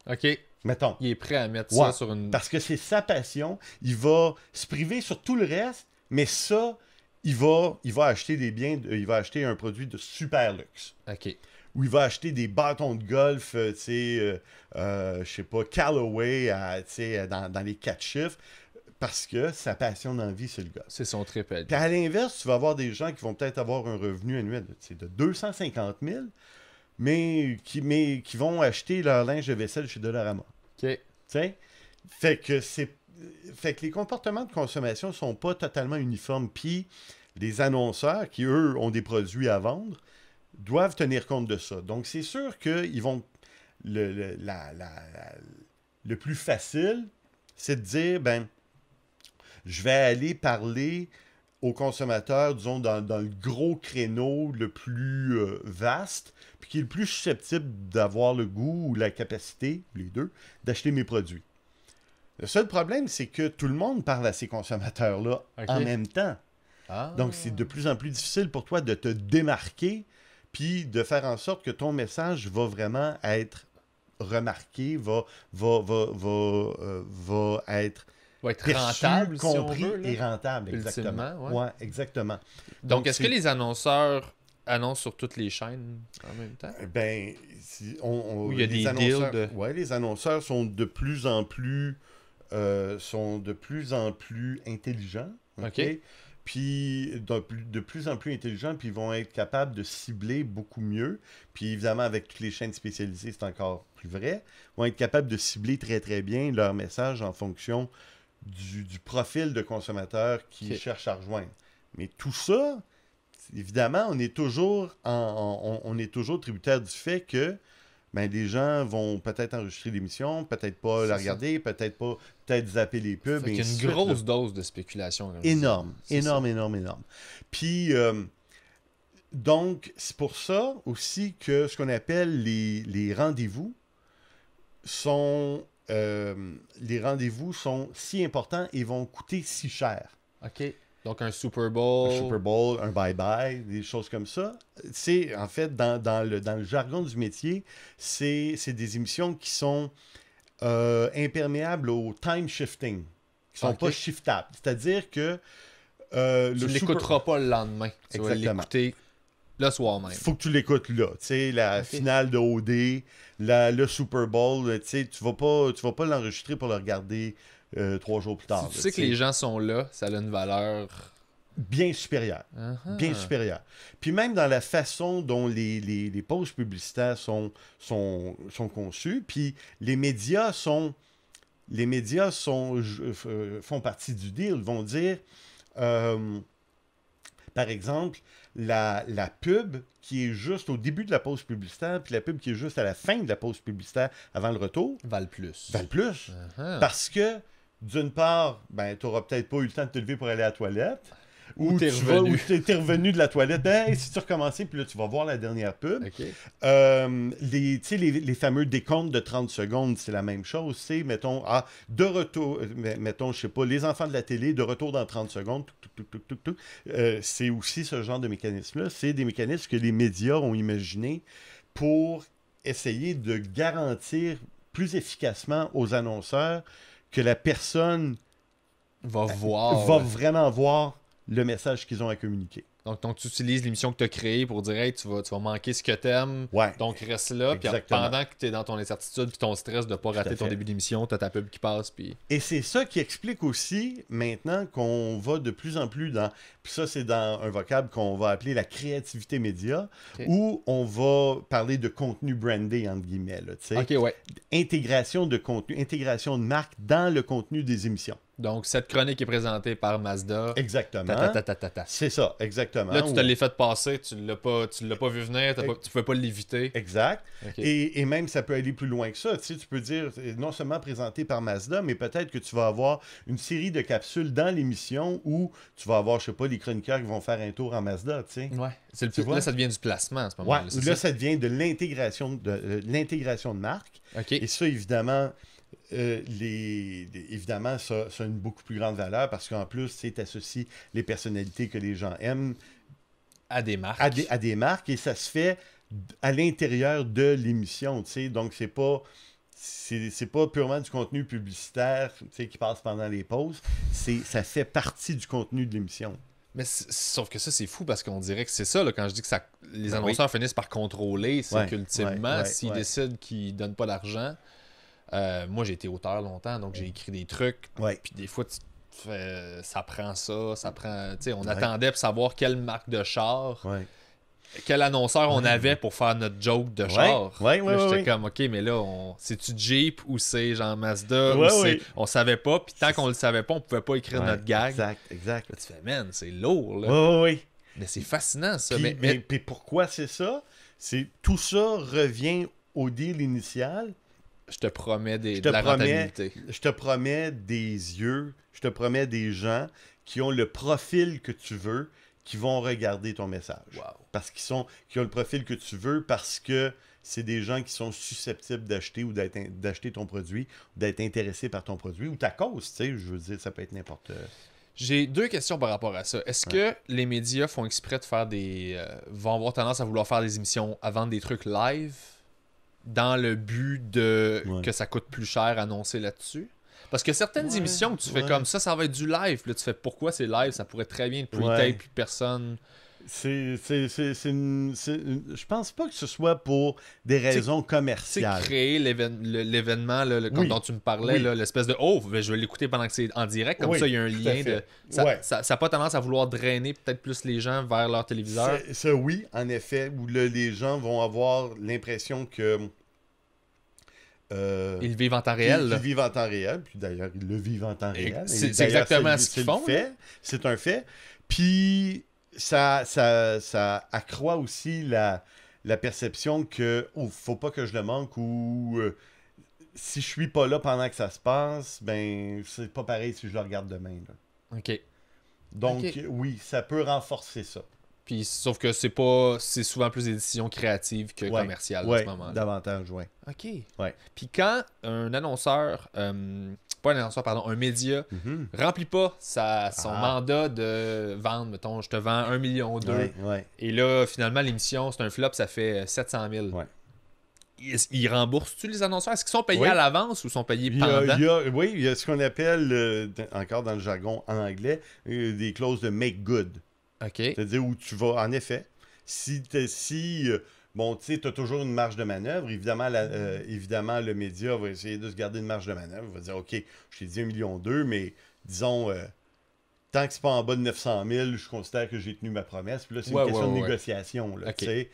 OK. Mettons. Il est prêt à mettre ça sur une... Parce que c'est sa passion. Il va se priver sur tout le reste, mais ça, il va acheter des biens, il va acheter un produit de super luxe. OK. où il va acheter des bâtons de golf, tu sais, je sais pas, Callaway, tu sais, dans les 4 chiffres, parce que sa passion dans la vie, c'est le golf. C'est son trip. Puis à l'inverse, tu vas avoir des gens qui vont peut-être avoir un revenu annuel de 250 000, mais qui vont acheter leur linge de vaisselle chez Dollarama. OK. T'sais? Fait que les comportements de consommation sont pas totalement uniformes. Puis les annonceurs, qui eux ont des produits à vendre, doivent tenir compte de ça. Donc c'est sûr qu'ils vont... Le plus facile, c'est de dire, ben, je vais aller parler aux consommateurs, disons, dans le gros créneau le plus vaste, puis qui est le plus susceptible d'avoir le goût ou la capacité, les deux, d'acheter mes produits. Le seul problème, c'est que tout le monde parle à ces consommateurs-là en même temps. Ah. Donc, c'est de plus en plus difficile pour toi de te démarquer, puis de faire en sorte que ton message va vraiment être remarqué, va être... va être perçu, rentable, compris si on veut, là. et rentable, exactement. Ultimement, ouais. Ouais, exactement. Donc est-ce que les annonceurs annoncent sur toutes les chaînes en même temps? Ben, Où il y a des annonceurs, deals ouais, les annonceurs sont de plus en plus intelligents. OK. Puis de plus en plus intelligents, puis ils vont être capables de cibler beaucoup mieux. Puis évidemment, avec toutes les chaînes spécialisées, c'est encore plus vrai. Ils vont être capables de cibler très très bien leur message en fonction du profil de consommateur qu'ils cherchent à rejoindre. Mais tout ça, évidemment, on est toujours tributaire du fait que ben, des gens vont peut-être enregistrer l'émission, peut-être pas la regarder, peut-être zapper les pubs. Il y a une grosse dose de spéculation. Énorme. Puis, donc, c'est pour ça aussi que ce qu'on appelle les rendez-vous sont si importants et vont coûter si cher. OK. Donc, un Super Bowl. Un Super Bowl, un bye-bye, des choses comme ça. C'est, en fait, dans le jargon du métier, c'est des émissions qui sont imperméables au time shifting, qui ne sont pas shiftables. C'est-à-dire que... tu ne l'écouteras pas le lendemain. Tu vas l'écouter le soir même. Il faut que tu l'écoutes là. Tu sais, la finale de OD, le Super Bowl, tu vas pas l'enregistrer pour le regarder 3 jours plus tard. Si tu sais que les gens sont là, ça a une valeur... bien supérieure. Bien supérieure. Puis même dans la façon dont les pauses publicitaires sont conçues, puis les médias font partie du deal. Ils vont dire, par exemple, la pub qui est juste au début de la pause publicitaire, puis la pub qui est juste à la fin de la pause publicitaire avant le retour, valent plus. Parce que, d'une part, ben, tu n'auras peut-être pas eu le temps de te lever pour aller à la toilette. Ou t'es revenu de la toilette. Ben, si tu recommençais, puis là, tu vas voir la dernière pub. Les fameux décomptes de 30 secondes, c'est la même chose. C'est, mettons, de retour, mettons, je sais pas, les enfants de la télé, de retour dans 30 secondes. C'est aussi ce genre de mécanisme-là. C'est des mécanismes que les médias ont imaginés pour essayer de garantir plus efficacement aux annonceurs que la personne va vraiment voir le message qu'ils ont à communiquer. Donc tu utilises l'émission que tu as créée pour dire hey, tu vas manquer ce que tu aimes, donc reste là. Puis pendant que tu es dans ton incertitude puis ton stress de ne pas rater ton début d'émission, tu as ta pub qui passe. Puis... Et c'est ça qui explique aussi maintenant qu'on va de plus en plus dans... Puis ça, c'est dans un vocable qu'on va appeler la créativité média, où on va parler de contenu brandé, entre guillemets. Là, intégration de contenu, intégration de marque dans le contenu des émissions. Donc, cette chronique est présentée par Mazda. Exactement. C'est ça, exactement. Là, tu te l'es fait passer, tu l'as pas vu venir, tu pouvais pas l'éviter. Exact. Et même, ça peut aller plus loin que ça. Tu peux dire, non seulement présenté par Mazda, mais peut-être que tu vas avoir une série de capsules dans l'émission où tu vas avoir, je sais pas, les chroniqueurs qui vont faire un tour en Mazda, tu sais. Ouais. Là, ça devient du placement à ce moment-là. Là, ça devient de l'intégration de marque. Et ça, évidemment... évidemment, ça a une beaucoup plus grande valeur parce qu'en plus, tu associes les personnalités que les gens aiment à des marques. À des marques et ça se fait à l'intérieur de l'émission. Donc, c'est pas purement du contenu publicitaire qui passe pendant les pauses. Ça fait partie du contenu de l'émission. Mais sauf que ça, c'est fou parce qu'on dirait que c'est ça, là, quand je dis que les annonceurs finissent par contrôler, c'est qu'ultimement, s'ils décident qu'ils donnent pas d'argent, moi j'ai été auteur longtemps, donc j'ai écrit des trucs, puis des fois, ça prend ça prend... Tu sais, on attendait pour savoir quelle marque de char... Quel annonceur on avait pour faire notre joke de char. J'étais comme, OK, mais là, c'est-tu Jeep ou c'est genre Mazda? On savait pas, puis tant qu'on le savait pas, on pouvait pas écrire notre gag. Exact. Là, tu fais, man, c'est lourd, là. Mais c'est fascinant, ça. Puis pourquoi c'est ça? Tout ça revient au deal initial. Je te promets de la rentabilité. Je te promets des yeux, je te promets des gens qui ont le profil que tu veux, qui vont regarder ton message. Parce qui ont le profil que tu veux, parce que c'est des gens qui sont susceptibles d'acheter ou d'acheter ton produit, d'être intéressés par ton produit ou ta cause, tu sais, je veux dire, ça peut être n'importe... J'ai 2 questions par rapport à ça. Est-ce que les médias font exprès de faire vont avoir tendance à vouloir faire des émissions, à vendre des trucs live, dans le but que ça coûte plus cher annoncer là-dessus? Parce que certaines émissions que tu fais comme ça va être du live. Puis là, tu fais pourquoi c'est live? Ça pourrait très bien être pre-tape, puis personne... Je pense pas que ce soit pour des raisons commerciales. C'est créer l'événement dont tu me parlais, l'espèce de « Oh, je vais l'écouter pendant que c'est en direct. » Comme ça, il y a un lien de... Ça n'a pas tendance à vouloir drainer peut-être plus les gens vers leur téléviseur? Ça, oui, en effet, où là, les gens vont avoir l'impression que... ils le vivent en temps réel. Ils le vivent en temps réel, puis d'ailleurs, ils le vivent en temps réel. C'est exactement ce qu'ils font. C'est un fait. Puis ça accroît aussi la perception que faut pas que je le manque ou si je suis pas là pendant que ça se passe, ben c'est pas pareil si je le regarde demain. Là. OK. Donc oui, ça peut renforcer ça. Puis, sauf que c'est souvent plus des décisions créatives que commerciales en ce moment-là. Davantage, OK. Puis quand un annonceur, pas un annonceur, pardon, un média, remplit pas son mandat de vendre, mettons, je te vends 1,2 million. Et là, finalement, l'émission, c'est un flop, ça fait 700 000. Ils remboursent-tu les annonceurs? Est-ce qu'ils sont payés à l'avance ou sont payés pendant? Il y a ce qu'on appelle, encore dans le jargon en anglais, des clauses de make good. C'est-à-dire où tu vas, en effet, si bon, tu sais, tu as toujours une marge de manœuvre, évidemment, évidemment, le média va essayer de se garder une marge de manœuvre, il va dire, OK, je t'ai dit 1,2 million, mais disons, tant que c'est pas en bas de 900 000, je considère que j'ai tenu ma promesse. Puis là, c'est une question de négociation, là, tu sais.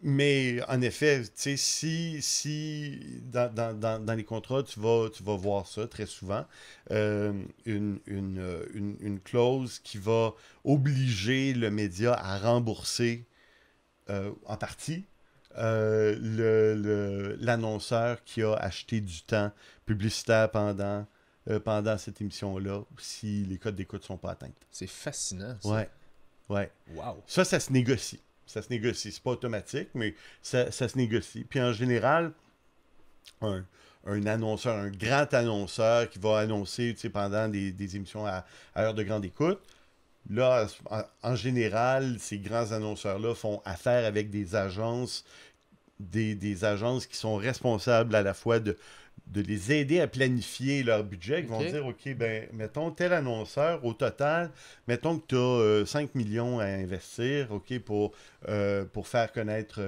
Mais en effet, tu sais, si dans les contrats, tu vas voir ça très souvent, une clause qui va obliger le média à rembourser en partie l'annonceur qui a acheté du temps publicitaire pendant cette émission-là, si les codes d'écoute ne sont pas atteints. C'est fascinant, ça. Ouais. Wow. Ça se négocie. Ça se négocie. C'est pas automatique, mais ça se négocie. Puis en général, un annonceur, un grand annonceur qui va annoncer pendant des émissions à heure de grande écoute, là, en général, ces grands annonceurs-là font affaire avec des agences, des agences qui sont responsables à la fois de les aider à planifier leur budget, qui vont dire, OK, ben mettons, tel annonceur, au total, mettons que tu as 5 millions à investir, OK, pour faire connaître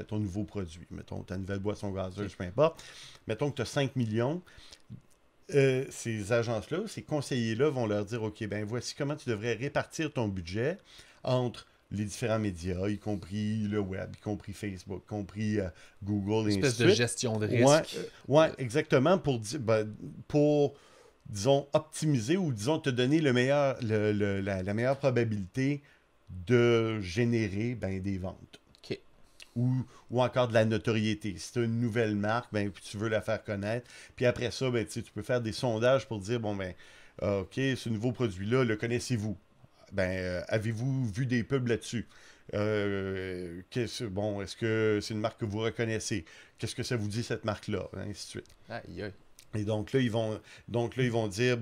ton nouveau produit. Mettons, ta nouvelle boisson gazeuse, peu importe. Mettons que tu as 5 millions. Ces agences-là, ces conseillers-là vont leur dire, OK, ben voici comment tu devrais répartir ton budget entre les différents médias, y compris le web, y compris Facebook, y compris Google, et ainsi de suite. Une espèce de gestion de risque. Ouais, exactement, pour, disons, optimiser ou, disons, te donner la meilleure probabilité de générer des ventes. OK. Ou encore de la notoriété. Si tu as une nouvelle marque, puis tu veux la faire connaître, puis après ça, tu peux faire des sondages pour dire, OK, ce nouveau produit-là, le connaissez-vous? Avez-vous vu des pubs là-dessus? Est-ce que c'est une marque que vous reconnaissez? Qu'est-ce que ça vous dit, cette marque-là? Ainsi de suite. Aïe. Et donc là, ils vont dire,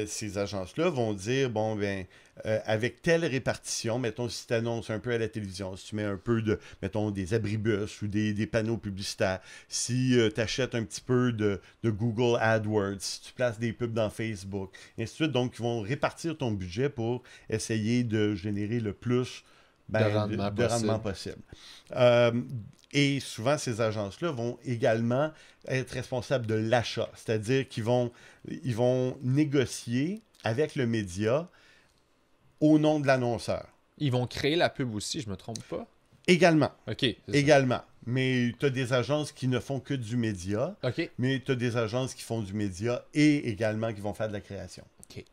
ces agences-là vont dire, bon, ben, avec telle répartition, mettons, si tu annonces un peu à la télévision, si tu mets un peu de, mettons, des abribus ou des panneaux publicitaires, si tu achètes un petit peu de Google AdWords, si tu places des pubs dans Facebook, et ainsi de suite. Donc, ils vont répartir ton budget pour essayer de générer le plus de rendement possible. Et souvent, ces agences-là vont également être responsables de l'achat, c'est-à-dire qu'ils vont négocier avec le média au nom de l'annonceur. Ils vont créer la pub aussi, je me trompe pas? Également. OK. Également. Mais tu as des agences qui ne font que du média, OK. mais tu as des agences qui font du média et également qui vont faire de la création. OK.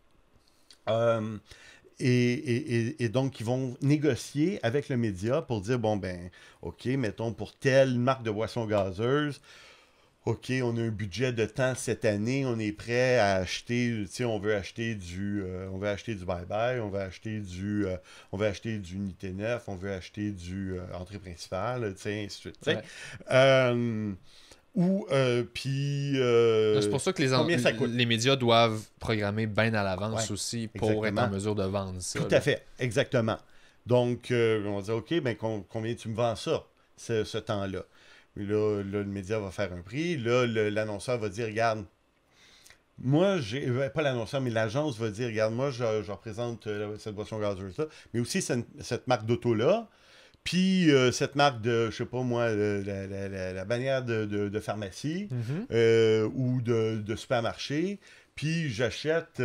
Et donc, ils vont négocier avec le média pour dire, bon, ben, OK, mettons, pour telle marque de boisson gazeuse, OK, on a un budget de temps cette année, on est prêt à acheter, tu sais, on veut acheter du bye-bye, on veut acheter du Unité 9, on veut acheter du entrée principale, tu sais, ainsi de suite, tu sais. C'est pour ça que les médias doivent programmer bien à l'avance aussi pour être en mesure de vendre ça. Tout à fait, exactement. Donc, on va dire, OK, ben, combien tu me vends ça, ce temps-là? Là, le média va faire un prix. Là, l'annonceur va dire, regarde, moi, pas l'annonceur, mais l'agence va dire, regarde, moi, je représente cette boisson gazeuse-là, mais aussi cette marque d'auto-là. Puis cette marque de, je sais pas moi, la bannière de pharmacie ou de supermarché. Puis j'achète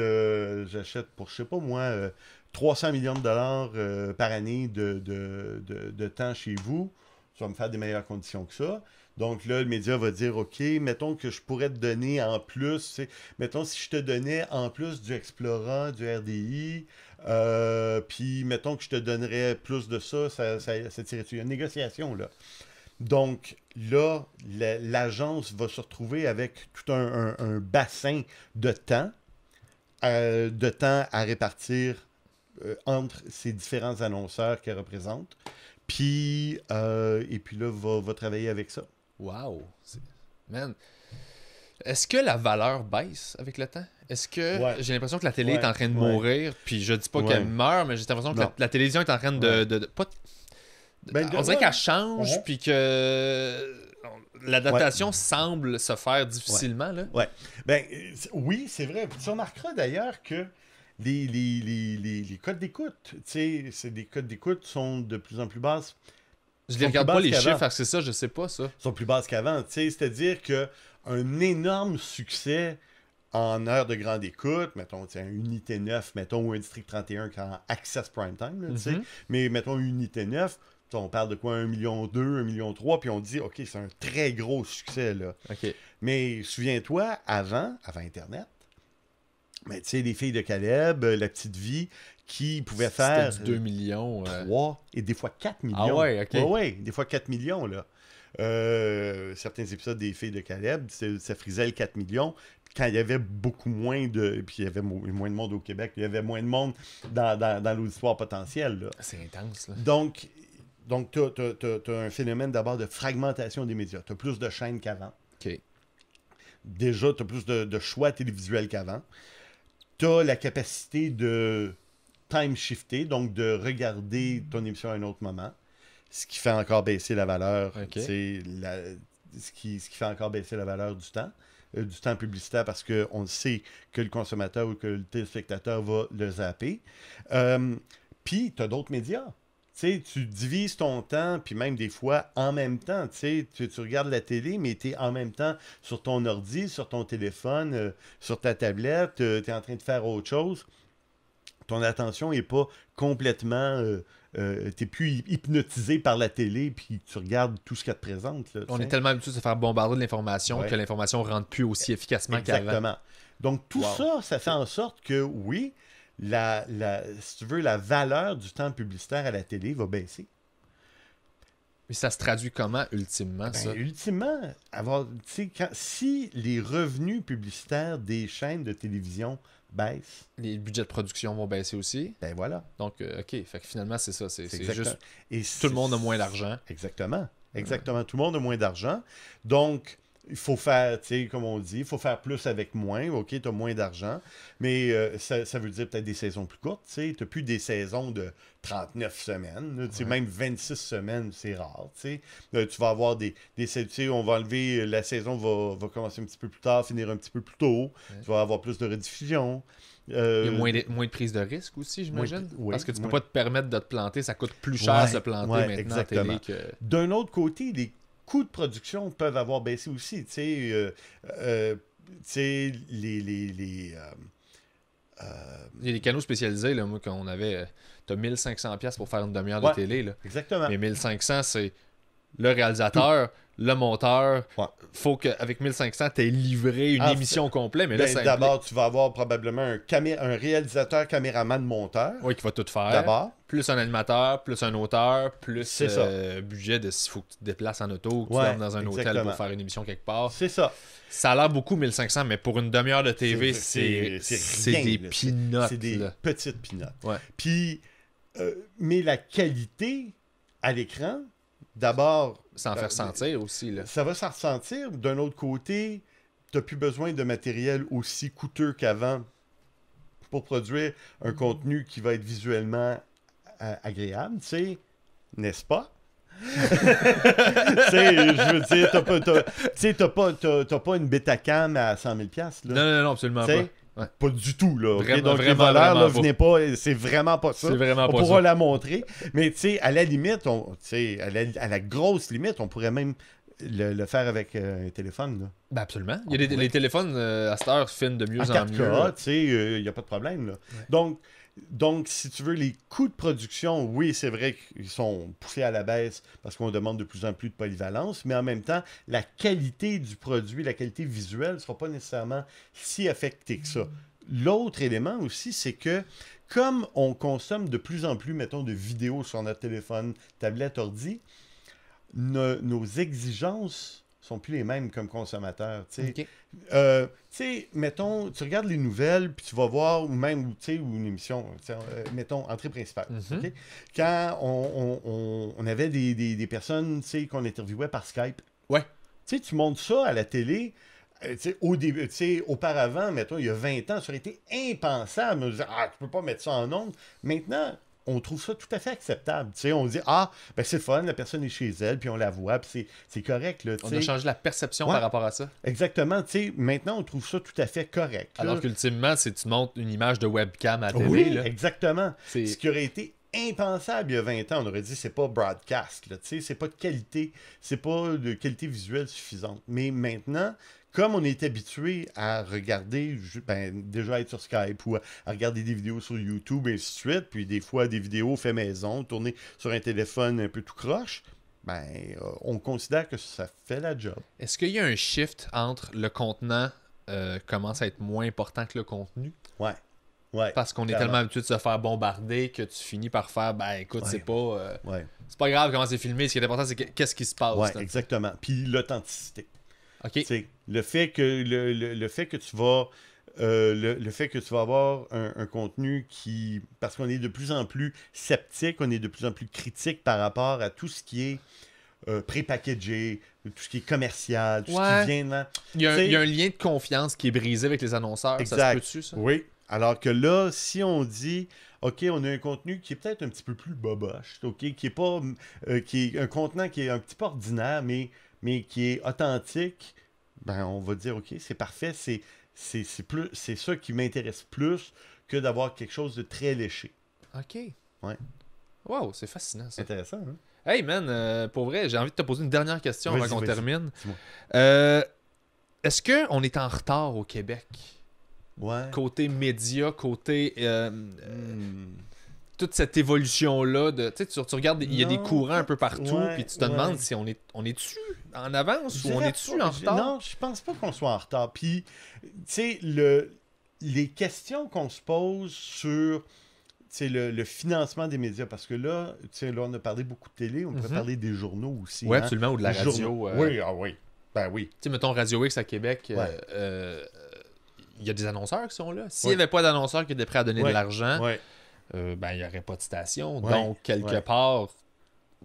pour, je sais pas moi, 300 millions de dollars par année de temps chez vous. Ça va me faire des meilleures conditions que ça. Donc là, le média va dire, OK, mettons que je pourrais te donner en plus, mettons si je te donnais en plus du Explora, du RDI, puis mettons que je te donnerais plus de ça tirait dessus. Il y a une négociation, là. Donc là, l'agence va se retrouver avec tout un bassin de temps à répartir entre ces différents annonceurs qu'elle représente. Puis, et puis là, va travailler avec ça. Wow! Man! Est-ce que la valeur baisse avec le temps? Est-ce que j'ai l'impression que la télé est en train de mourir? Puis je dis pas qu'elle meurt, mais j'ai l'impression que la télévision est en train de on dirait qu'elle change, puis que l'adaptation semble se faire difficilement. Là. Ouais. Ben, oui, c'est vrai. Tu remarqueras d'ailleurs que les codes d'écoute, tu sais, des codes d'écoute sont de plus en plus basses. Je les regarde pas les chiffres, parce que c'est ça, je sais pas ça. Sont plus basses qu'avant, tu sais, c'est-à-dire que un énorme succès en heure de grande écoute, mettons, un Unité 9, mettons, ou un District 31 qui a Access Prime Time, tu sais, mais mettons Unité 9, on parle de quoi, 1,2 million, 1,3 million, puis on dit, OK, c'est un très gros succès, là. OK. Mais souviens-toi, avant Internet, mais tu sais, les filles de Caleb, La Petite Vie, qui pouvaient faire... C'était du 2 millions. 3 et des fois 4 millions. Ah ouais, OK. Ouais, des fois 4 millions, là. Certains épisodes des filles de Caleb, ça frisait le 4 millions. Quand il y avait beaucoup moins de... Puis il y avait moins de monde au Québec, il y avait moins de monde dans l'auditoire potentiel, là. C'est intense, là. Donc tu as un phénomène d'abord de fragmentation des médias. Tu as plus de chaînes qu'avant. OK. Déjà, tu as plus de choix télévisuels qu'avant. Tu as la capacité de time shifter, donc de regarder ton émission à un autre moment, ce qui fait encore baisser la valeur. Okay. Ce qui fait encore baisser la valeur du temps publicitaire, parce qu'on sait que le consommateur ou que le téléspectateur va le zapper. Puis, tu as d'autres médias. Tu divises ton temps, puis même des fois en même temps. Tu regardes la télé, mais tu es en même temps sur ton ordi, sur ton téléphone, sur ta tablette, tu es en train de faire autre chose. Ton attention n'est pas complètement... tu n'es plus hypnotisé par la télé, puis tu regardes tout ce qu'elle te présente. Là, on est tellement habitué de se faire bombarder de l'information que l'information ne rentre plus aussi efficacement qu'avant. Exactement. Donc tout ça fait en sorte que, oui, si tu veux, la valeur du temps publicitaire à la télé va baisser. Mais ça se traduit comment, ultimement, ça? Ultimement, si les revenus publicitaires des chaînes de télévision baissent... Les budgets de production vont baisser aussi. Ben voilà. Donc, OK, fait que finalement, c'est ça. C'est juste... Et tout le monde a moins d'argent. Exactement. Exactement. Tout le monde a moins d'argent. Donc, il faut faire, tu sais, comme on dit, il faut faire plus avec moins. OK, tu as moins d'argent, mais ça veut dire peut-être des saisons plus courtes. Tu sais, tu n'as plus des saisons de 39 semaines. Là, même 26 semaines, c'est rare. Tu vas avoir tu sais, on va enlever, la saison va commencer un petit peu plus tard, finir un petit peu plus tôt. Tu vas avoir plus de rediffusion. Il y a moins de prise de risque aussi, j'imagine. Parce que tu peux pas te permettre de te planter. Ça coûte plus cher se planter maintenant exactement. à télé que... D'un autre côté, les coûts de production peuvent avoir baissé aussi. Tu sais, il y a des canaux spécialisés, là, moi, qu'on avait... T'as 1500$ pour faire une demi-heure de télé. Là. Exactement. Mais 1500$, c'est le réalisateur, le monteur. Faut qu'avec 1500$, t'aies livré une émission complète. Mais là, d'abord, tu vas avoir probablement un réalisateur, caméraman, monteur. Oui, qui va tout faire. D'abord. Plus un animateur, plus un auteur, plus budget de s'il faut que tu te déplaces en auto, que tu rentres dans un hôtel pour faire une émission quelque part. C'est ça. Ça a l'air beaucoup 1500$, mais pour une demi-heure de TV, c'est des peanuts. C'est des petites peanuts. Ouais. Puis, mais la qualité à l'écran, d'abord... Sans faire sentir aussi. Là. Ça va s'en ressentir. D'un autre côté, tu n'as plus besoin de matériel aussi coûteux qu'avant pour produire un contenu qui va être visuellement agréable, tu sais, n'est-ce pas? Je veux dire, t'as pas une Betacam à 100 000$. Là. Non, absolument pas. Ouais. Pas du tout, là. Vraiment, donc, vraiment, les voleurs, là, vraiment venez pas. C'est vraiment pas ça. C'est vraiment on pas pourra ça. la montrer. Mais, tu sais, à la limite, à la grosse limite, on pourrait même le faire avec un téléphone, là. Ben absolument. Il y a les téléphones, à cette heure, filment de mieux en 4K, mieux. Tu sais, il n'y a pas de problème, là. Ouais. Donc, si tu veux, les coûts de production, oui, c'est vrai qu'ils sont poussés à la baisse parce qu'on demande de plus en plus de polyvalence, mais en même temps, la qualité du produit, la qualité visuelle ne sera pas nécessairement si affectée que ça. L'autre élément aussi, c'est que comme on consomme de plus en plus, mettons, de vidéos sur notre téléphone, tablette, ordi, nos exigences sont plus les mêmes comme consommateurs. Tu sais, mettons, tu regardes les nouvelles, puis tu vas voir, ou même, tu sais, ou une émission, mettons, entrée principale. Okay? Quand on avait des personnes, tu sais, qu'on interviewait par Skype. Ouais. Tu sais, tu montres ça à la télé. Au début, auparavant, mettons, il y a 20 ans, ça aurait été impensable de dire, tu peux pas mettre ça en ondes. Maintenant, on trouve ça tout à fait acceptable. On dit, c'est le fun, la personne est chez elle, puis on la voit, puis c'est correct. Là, on a changé la perception par rapport à ça. Exactement. Maintenant, on trouve ça tout à fait correct. Alors qu'ultimement, tu montres une image de webcam à la télé. Oui, là. exactement. Ce qui aurait été impensable il y a 20 ans, on aurait dit c'est pas broadcast, là, c'est pas de qualité, c'est pas de qualité visuelle suffisante. Mais maintenant, comme on est habitué à regarder, déjà être sur Skype ou à regarder des vidéos sur YouTube et ainsi de suite, puis des fois des vidéos fait maison, tournées sur un téléphone un peu tout croche, on considère que ça fait la job. Est-ce qu'il y a un shift entre le contenant commence à être moins important que le contenu? Ouais. Ouais, parce qu'on est tellement habitué de se faire bombarder que tu finis par faire écoute, c'est pas c'est pas grave comment c'est filmé, ce qui est important c'est qu'est-ce qui se passe. Ouais, exactement. Puis l'authenticité. OK. Le fait que tu vas le fait que tu vas avoir un contenu qui, parce qu'on est de plus en plus sceptique, on est de plus en plus critique par rapport à tout ce qui est pré-packagé, tout ce qui est commercial, tout ce qui vient de... Il y a un lien de confiance qui est brisé avec les annonceurs. Exact. Ça se peut-tu, ça? Oui. Alors que là, si on dit, OK, on a un contenu qui est peut-être un petit peu plus boboche, OK, qui est pas, qui est un contenant qui est un petit peu ordinaire, mais qui est authentique, on va dire, OK, c'est parfait, c'est ça qui m'intéresse plus que d'avoir quelque chose de très léché. OK. Ouais. Wow, c'est fascinant, ça. Intéressant, hein? Hey, man, pour vrai, j'ai envie de te poser une dernière question avant qu'on termine. Est-ce qu'on est en retard au Québec? Ouais. Côté média, côté toute cette évolution-là, tu regardes, il y a des courants un peu partout, puis tu te demandes si on est-tu en avance ou on est-tu en retard? Non, je pense pas qu'on soit en retard. Puis, tu sais, les questions qu'on se pose sur le financement des médias, parce que là, on a parlé beaucoup de télé, on pourrait parler des journaux aussi. Oui, absolument, ou de la radio. Oui, oui. Ben oui. Tu sais, mettons Radio X à Québec, il y a des annonceurs qui sont là. S'il n'y avait pas d'annonceurs qui étaient prêts à donner de l'argent, il n'y aurait pas de station. Donc, quelque part,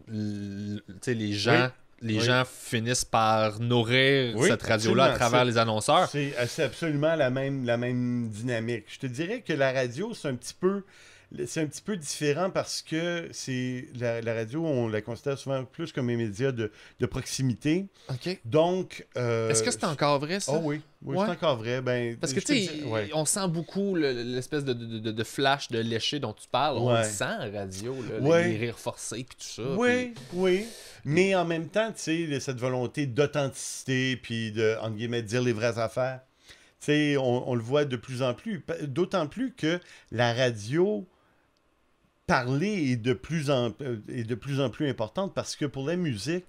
les gens les gens finissent par nourrir cette radio-là à travers les annonceurs. C'est absolument la même dynamique. Je te dirais que la radio, c'est un petit peu différent parce que la radio, on la considère souvent plus comme un média de proximité. OK. Donc... Est-ce que c'est encore vrai, ça? Oh oui, c'est encore vrai. Parce que, tu sais, on sent beaucoup l'espèce de flash de léché dont tu parles. On le sent à la radio, là, les rires forcés puis tout ça. Oui. Mais en même temps, tu sais, cette volonté d'authenticité puis de, entre guillemets, dire les vraies affaires. Tu sais, on le voit de plus en plus. D'autant plus que la radio... parler est de plus en plus importante parce que pour la musique,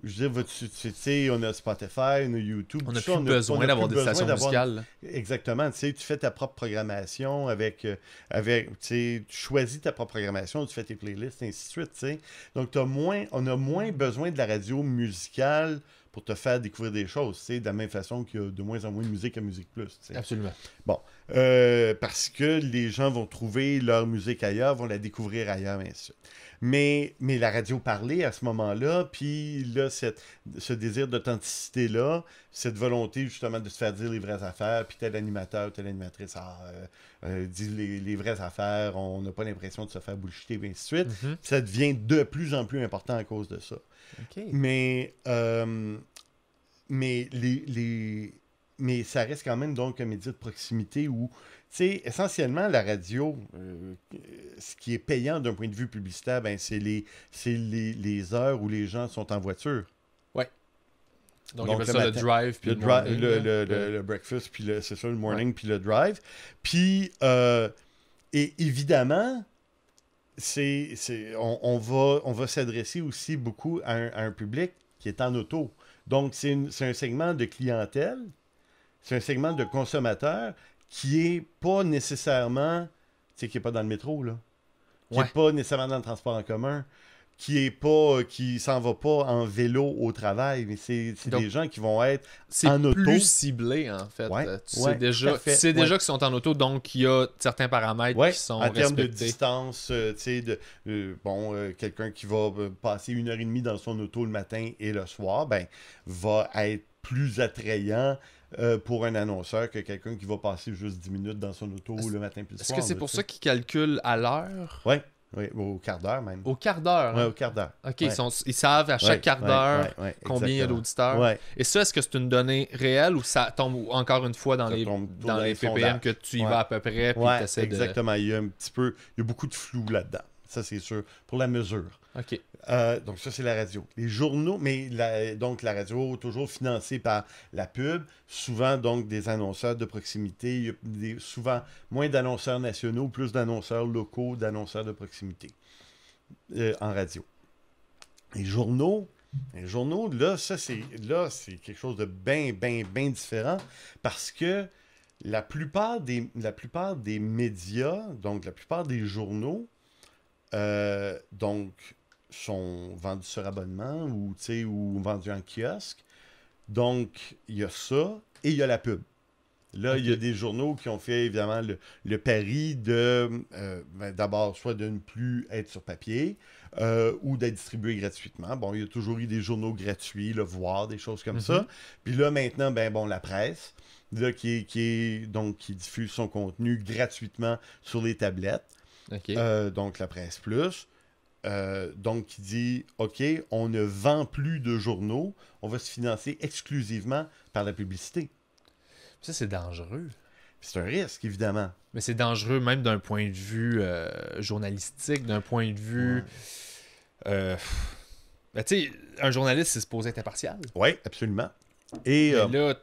je veux dire, tu sais, on a Spotify, on a YouTube. On n'a plus besoin d'avoir des stations musicales. Exactement. Tu sais, tu fais ta propre programmation avec tu sais, tu choisis ta propre programmation, tu fais tes playlists, et ainsi de suite, tu sais. Donc, on a moins besoin de la radio musicale pour te faire découvrir des choses, tu sais, de la même façon qu'il y a de moins en moins de musique à Musique Plus. Tu sais. Absolument. Bon, parce que les gens vont trouver leur musique ailleurs, vont la découvrir ailleurs, ainsi de suite. Mais la radio parlée à ce moment-là, puis là, ce désir d'authenticité-là, cette volonté justement de se faire dire les vraies affaires, puis tel animateur, telle animatrice dit les vraies affaires, on n'a pas l'impression de se faire bullshiter, et ainsi de suite. Mm-hmm. Ça devient de plus en plus important à cause de ça. Okay. Mais ça reste quand même donc un média de proximité où, tu sais, essentiellement, la radio, ce qui est payant d'un point de vue publicitaire, ben, c'est les heures où les gens sont en voiture. Oui. Donc il y a ça, le drive, puis le breakfast, puis c'est ça, le morning, puis le drive. Puis, et évidemment... on va s'adresser aussi beaucoup à un public qui est en auto. Donc, c'est un segment de clientèle, c'est un segment de consommateurs qui est pas nécessairement, tu sais, qui est pas dans le métro, là, qui est pas nécessairement dans le transport en commun, qui s'en va pas en vélo au travail, mais c'est des gens qui vont être en auto. C'est plus ciblé, en fait. Tu sais déjà qu'ils sont en auto, donc il y a certains paramètres qui sont respectés. En termes de distance, tu sais, quelqu'un qui va passer 1h30 dans son auto le matin et le soir, ben, va être plus attrayant pour un annonceur que quelqu'un qui va passer juste 10 minutes dans son auto le matin puis le soir. Est-ce que c'est pour ça qu'ils calculent à l'heure? Oui, au quart d'heure même. Au quart d'heure? Oui, au quart d'heure. OK, ils savent à chaque quart d'heure combien il y a d'auditeurs. Ouais. Et ça, est-ce que c'est une donnée réelle ou ça tombe encore une fois dans les ppm que tu y vas à peu près puis tu essaies exactement. Il y a beaucoup de flou là-dedans. Ça, c'est sûr. Pour la mesure. OK. Donc, ça, c'est la radio. Les journaux, mais donc la radio, toujours financée par la pub. Souvent, donc, des annonceurs de proximité. Il y a souvent moins d'annonceurs nationaux, plus d'annonceurs locaux, d'annonceurs de proximité en radio. Les journaux, là, c'est quelque chose de bien différent parce que la plupart des médias, donc la plupart des journaux, donc, sont vendus sur abonnement ou vendus en kiosque. Donc, il y a ça et il y a la pub. Là, il y a des journaux qui ont fait, évidemment, le pari de, d'abord, soit de ne plus être sur papier ou d'être distribué gratuitement. Bon, il y a toujours eu des journaux gratuits, le Voir, des choses comme ça. Puis là, maintenant, la presse, là, qui diffuse son contenu gratuitement sur les tablettes. Donc, la Presse Plus. Donc, qui dit, OK, on ne vend plus de journaux, on va se financer exclusivement par la publicité. Ça, c'est dangereux. C'est un risque, évidemment. Mais c'est dangereux même d'un point de vue journalistique, d'un point de vue... tu sais, un journaliste, c'est supposé être impartial. Oui, absolument. Et là...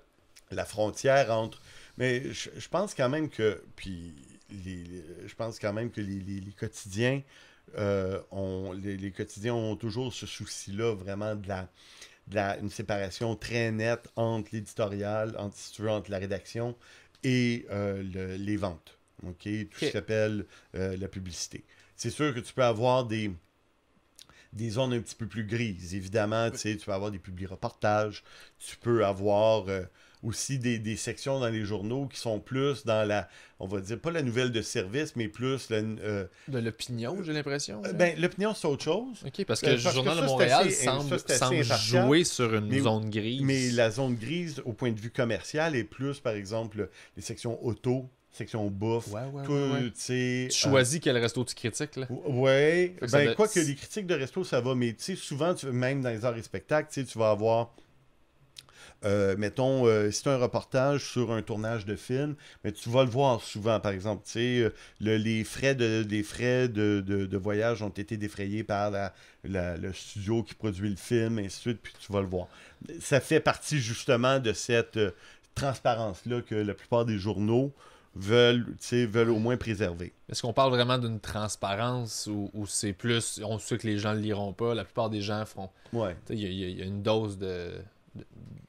la frontière entre... Mais je pense quand même que... Puis... je pense quand même que les quotidiens les quotidiens ont toujours ce souci-là vraiment une séparation très nette entre l'éditorial, entre la rédaction et les ventes. Tout ce qui s'appelle la publicité. C'est sûr que tu peux avoir des zones un petit peu plus grises. Évidemment, tu peux avoir des publi-reportages, tu peux avoir aussi des sections dans les journaux qui sont plus dans la, on va dire, pas la nouvelle de service, mais plus de l'opinion, j'ai l'impression. Ben, l'opinion, c'est autre chose. OK, parce que le Journal de Montréal semble jouer sur une zone grise. Mais la zone grise, au point de vue commercial, est plus, par exemple, les sections auto, section bouffe. Tu choisis quel resto tu critiques, là. Ouais. Ben, quoi que les critiques de resto, ça va, mais tu sais, souvent, même dans les arts et spectacles, tu vas avoir... mettons, si tu as un reportage sur un tournage de film, mais tu vas le voir souvent, par exemple, tu sais, les frais de voyage ont été défrayés par le studio qui produit le film, et ainsi de suite, puis tu vas le voir. Ça fait partie justement de cette transparence-là que la plupart des journaux veulent au moins préserver. Est-ce qu'on parle vraiment d'une transparence ou c'est plus, on sait que les gens ne le liront pas, la plupart des gens feront... Ouais. Il y a une dose de...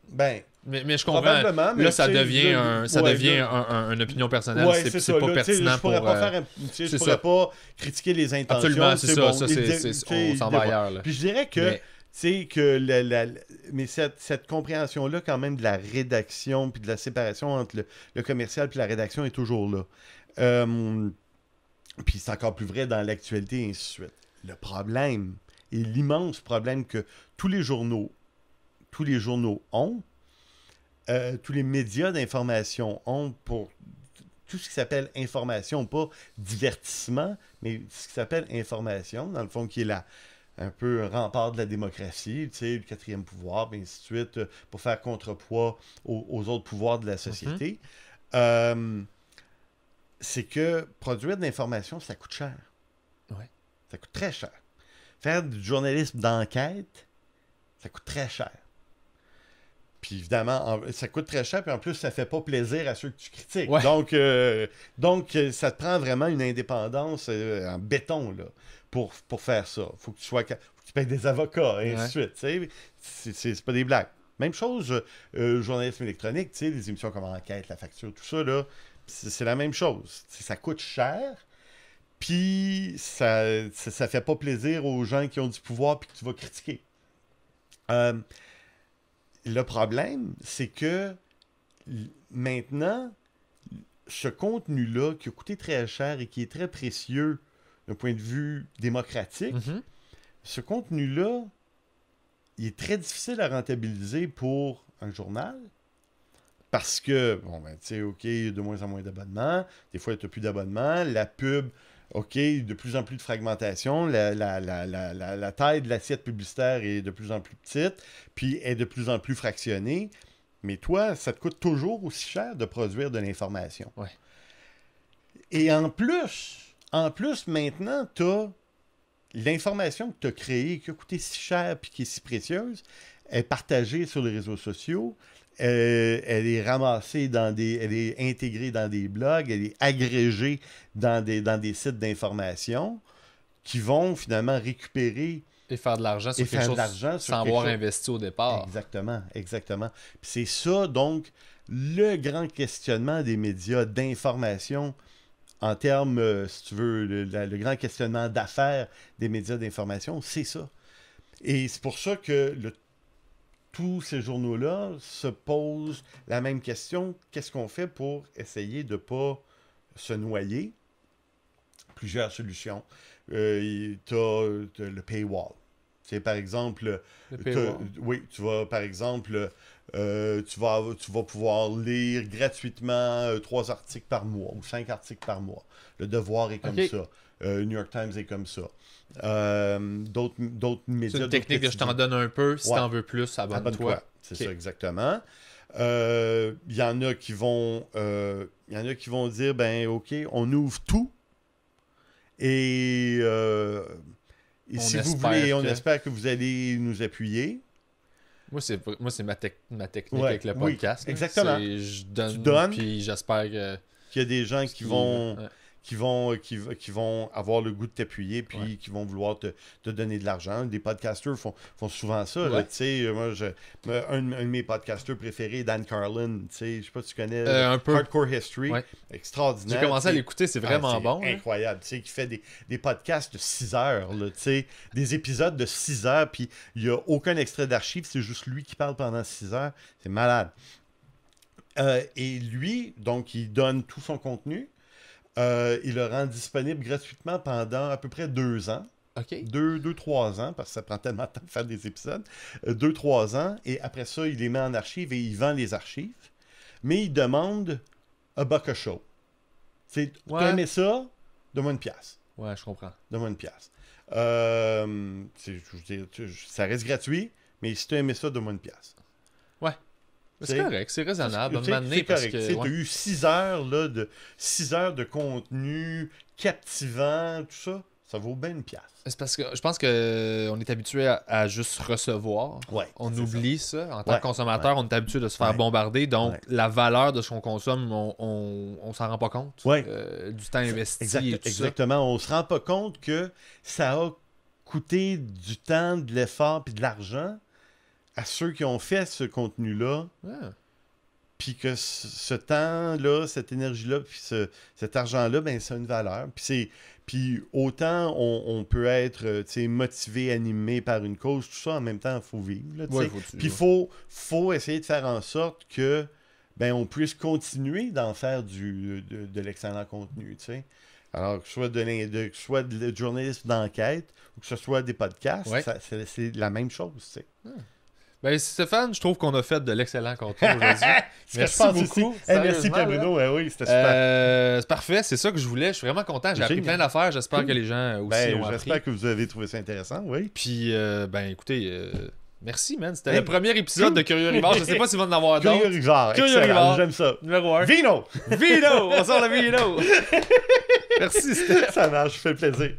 Ben, mais je comprends. Là, ça devient une opinion personnelle. Ouais, c'est pas pertinent pour... Je pourrais pas critiquer les intentions. Absolument, c'est ça. On s'en va ailleurs. Là. Puis je dirais que, mais cette compréhension-là, quand même, de la rédaction puis de la séparation entre le commercial puis la rédaction est toujours là. Puis c'est encore plus vrai dans l'actualité et ainsi de suite. Le problème, et l'immense problème que tous les journaux ont, tous les médias d'information ont pour tout ce qui s'appelle information, pas divertissement, mais ce qui s'appelle information, dans le fond, qui est un peu un rempart de la démocratie, tu sais, le quatrième pouvoir, et ainsi de suite, pour faire contrepoids aux autres pouvoirs de la société. C'est que produire de l'information, ça coûte cher. Ouais. Ça coûte très cher. Faire du journalisme d'enquête, ça coûte très cher. Puis évidemment, ça coûte très cher, puis en plus, ça fait pas plaisir à ceux que tu critiques. Ouais. Donc, ça te prend vraiment une indépendance en béton là, pour faire ça. Faut que tu payes des avocats, et ainsi de suite. C'est pas des blagues. Même chose, journalisme électronique, les émissions comme Enquête, La Facture, tout ça, là, c'est la même chose. Ça coûte cher, puis ça fait pas plaisir aux gens qui ont du pouvoir puis que tu vas critiquer. Le problème, c'est que maintenant, ce contenu-là, qui a coûté très cher et qui est très précieux d'un point de vue démocratique, ce contenu-là, il est très difficile à rentabiliser pour un journal. Parce que, bon, ben, tu sais, OK, il y a de moins en moins d'abonnements. Des fois, il n'y a plus d'abonnements. La pub, OK, de plus en plus de fragmentation. La taille de l'assiette publicitaire est de plus en plus petite, puis est de plus en plus fractionnée. Mais toi, ça te coûte toujours aussi cher de produire de l'information. Ouais. Et en plus, maintenant, tu as l'information que tu as créée, qui a coûté si cher puis qui est si précieuse, est partagée sur les réseaux sociaux. Elle est ramassée elle est intégrée dans des blogs, elle est agrégée dans des sites d'information qui vont finalement récupérer et faire de l'argent sur quelque chose sans avoir investi au départ. Exactement. Puis c'est ça, donc, le grand questionnement des médias d'information en termes, si tu veux, le grand questionnement d'affaires des médias d'information, c'est ça. Et c'est pour ça que tous ces journaux-là se posent la même question. Qu'est-ce qu'on fait pour essayer de ne pas se noyer? Plusieurs solutions. Tu as le paywall. C'est par exemple... oui, tu vas, par exemple, tu vas pouvoir lire gratuitement 3 articles par mois ou 5 articles par mois. Le Devoir est comme ça. New York Times est comme ça. D'autres médias... C'est une technique que je t'en donne un peu. Si t'en veux plus, abonne-toi. C'est ça, exactement. Il y en a qui vont dire, ben OK, on ouvre tout. Et si vous voulez, on espère que vous allez nous appuyer. Moi, c'est ma technique avec le podcast. Exactement. Je donne, puis j'espère qu'il y a des gens qui vont avoir le goût de t'appuyer, puis qui vont vouloir te donner de l'argent. Des podcasters font souvent ça. Tu sais, moi, un de mes podcasters préférés, Dan Carlin, tu sais, je sais pas si tu connais Hardcore History, extraordinaire. J'ai commencé à l'écouter, c'est vraiment bon. Incroyable, tu sais, qui fait des podcasts de 6 heures, tu sais, des épisodes de 6 heures, puis il n'y a aucun extrait d'archives, c'est juste lui qui parle pendant 6 heures. C'est malade. Et lui, donc, il donne tout son contenu. Il le rend disponible gratuitement pendant à peu près 2 ans. OK. 2-3 ans, parce que ça prend tellement de temps de faire des épisodes. 2-3 ans. Et après ça, il les met en archive et il vend les archives. Mais il demande a buck a show. C'est, t'as aimé ça? Donne-moi une pièce. Ouais, je comprends. Donne-moi une pièce. Ça reste gratuit, mais si tu as aimé ça, donne-moi une pièce. Ouais. C'est correct, c'est raisonnable. C'est correct. Tu as eu 6 heures, là, 6 heures de contenu captivant, tout ça. Ça vaut bien une pièce. C'est parce que je pense qu'on est habitué à juste recevoir. Ouais, on oublie ça. En tant que consommateur, on est habitué de se faire bombarder. Donc, la valeur de ce qu'on consomme, on s'en rend pas compte. Du temps investi et tout exactement. On se rend pas compte que ça a coûté du temps, de l'effort et de l'argent à ceux qui ont fait ce contenu-là. Puis que ce temps-là, cette énergie-là, puis cet argent-là, ben, ça a une valeur. Puis autant on peut être motivé, animé par une cause, tout ça, en même temps, il faut vivre. Puis il faut essayer de faire en sorte que on puisse continuer d'en faire de l'excellent contenu. T'sais. Alors, que ce soit de journalisme d'enquête ou que ce soit des podcasts, c'est la même chose. T'sais. Ben, Stéphane, je trouve qu'on a fait de l'excellent contenu aujourd'hui. Merci beaucoup. Merci Pierre Bruno. Oui, c'était super. C'est parfait, c'est ça que je voulais. Je suis vraiment content. J'ai appris plein d'affaires. J'espère que les gens aussi ont appris. J'espère que vous avez trouvé ça intéressant. Oui. Puis, écoutez, merci, man. C'était le premier épisode de Curieux Rivard. Je sais pas s'il va en avoir d'autres. Curieux Rivard. J'aime ça. Numéro 1. Vino. On sort le vino. Merci, Steph. Ça marche, je fais plaisir.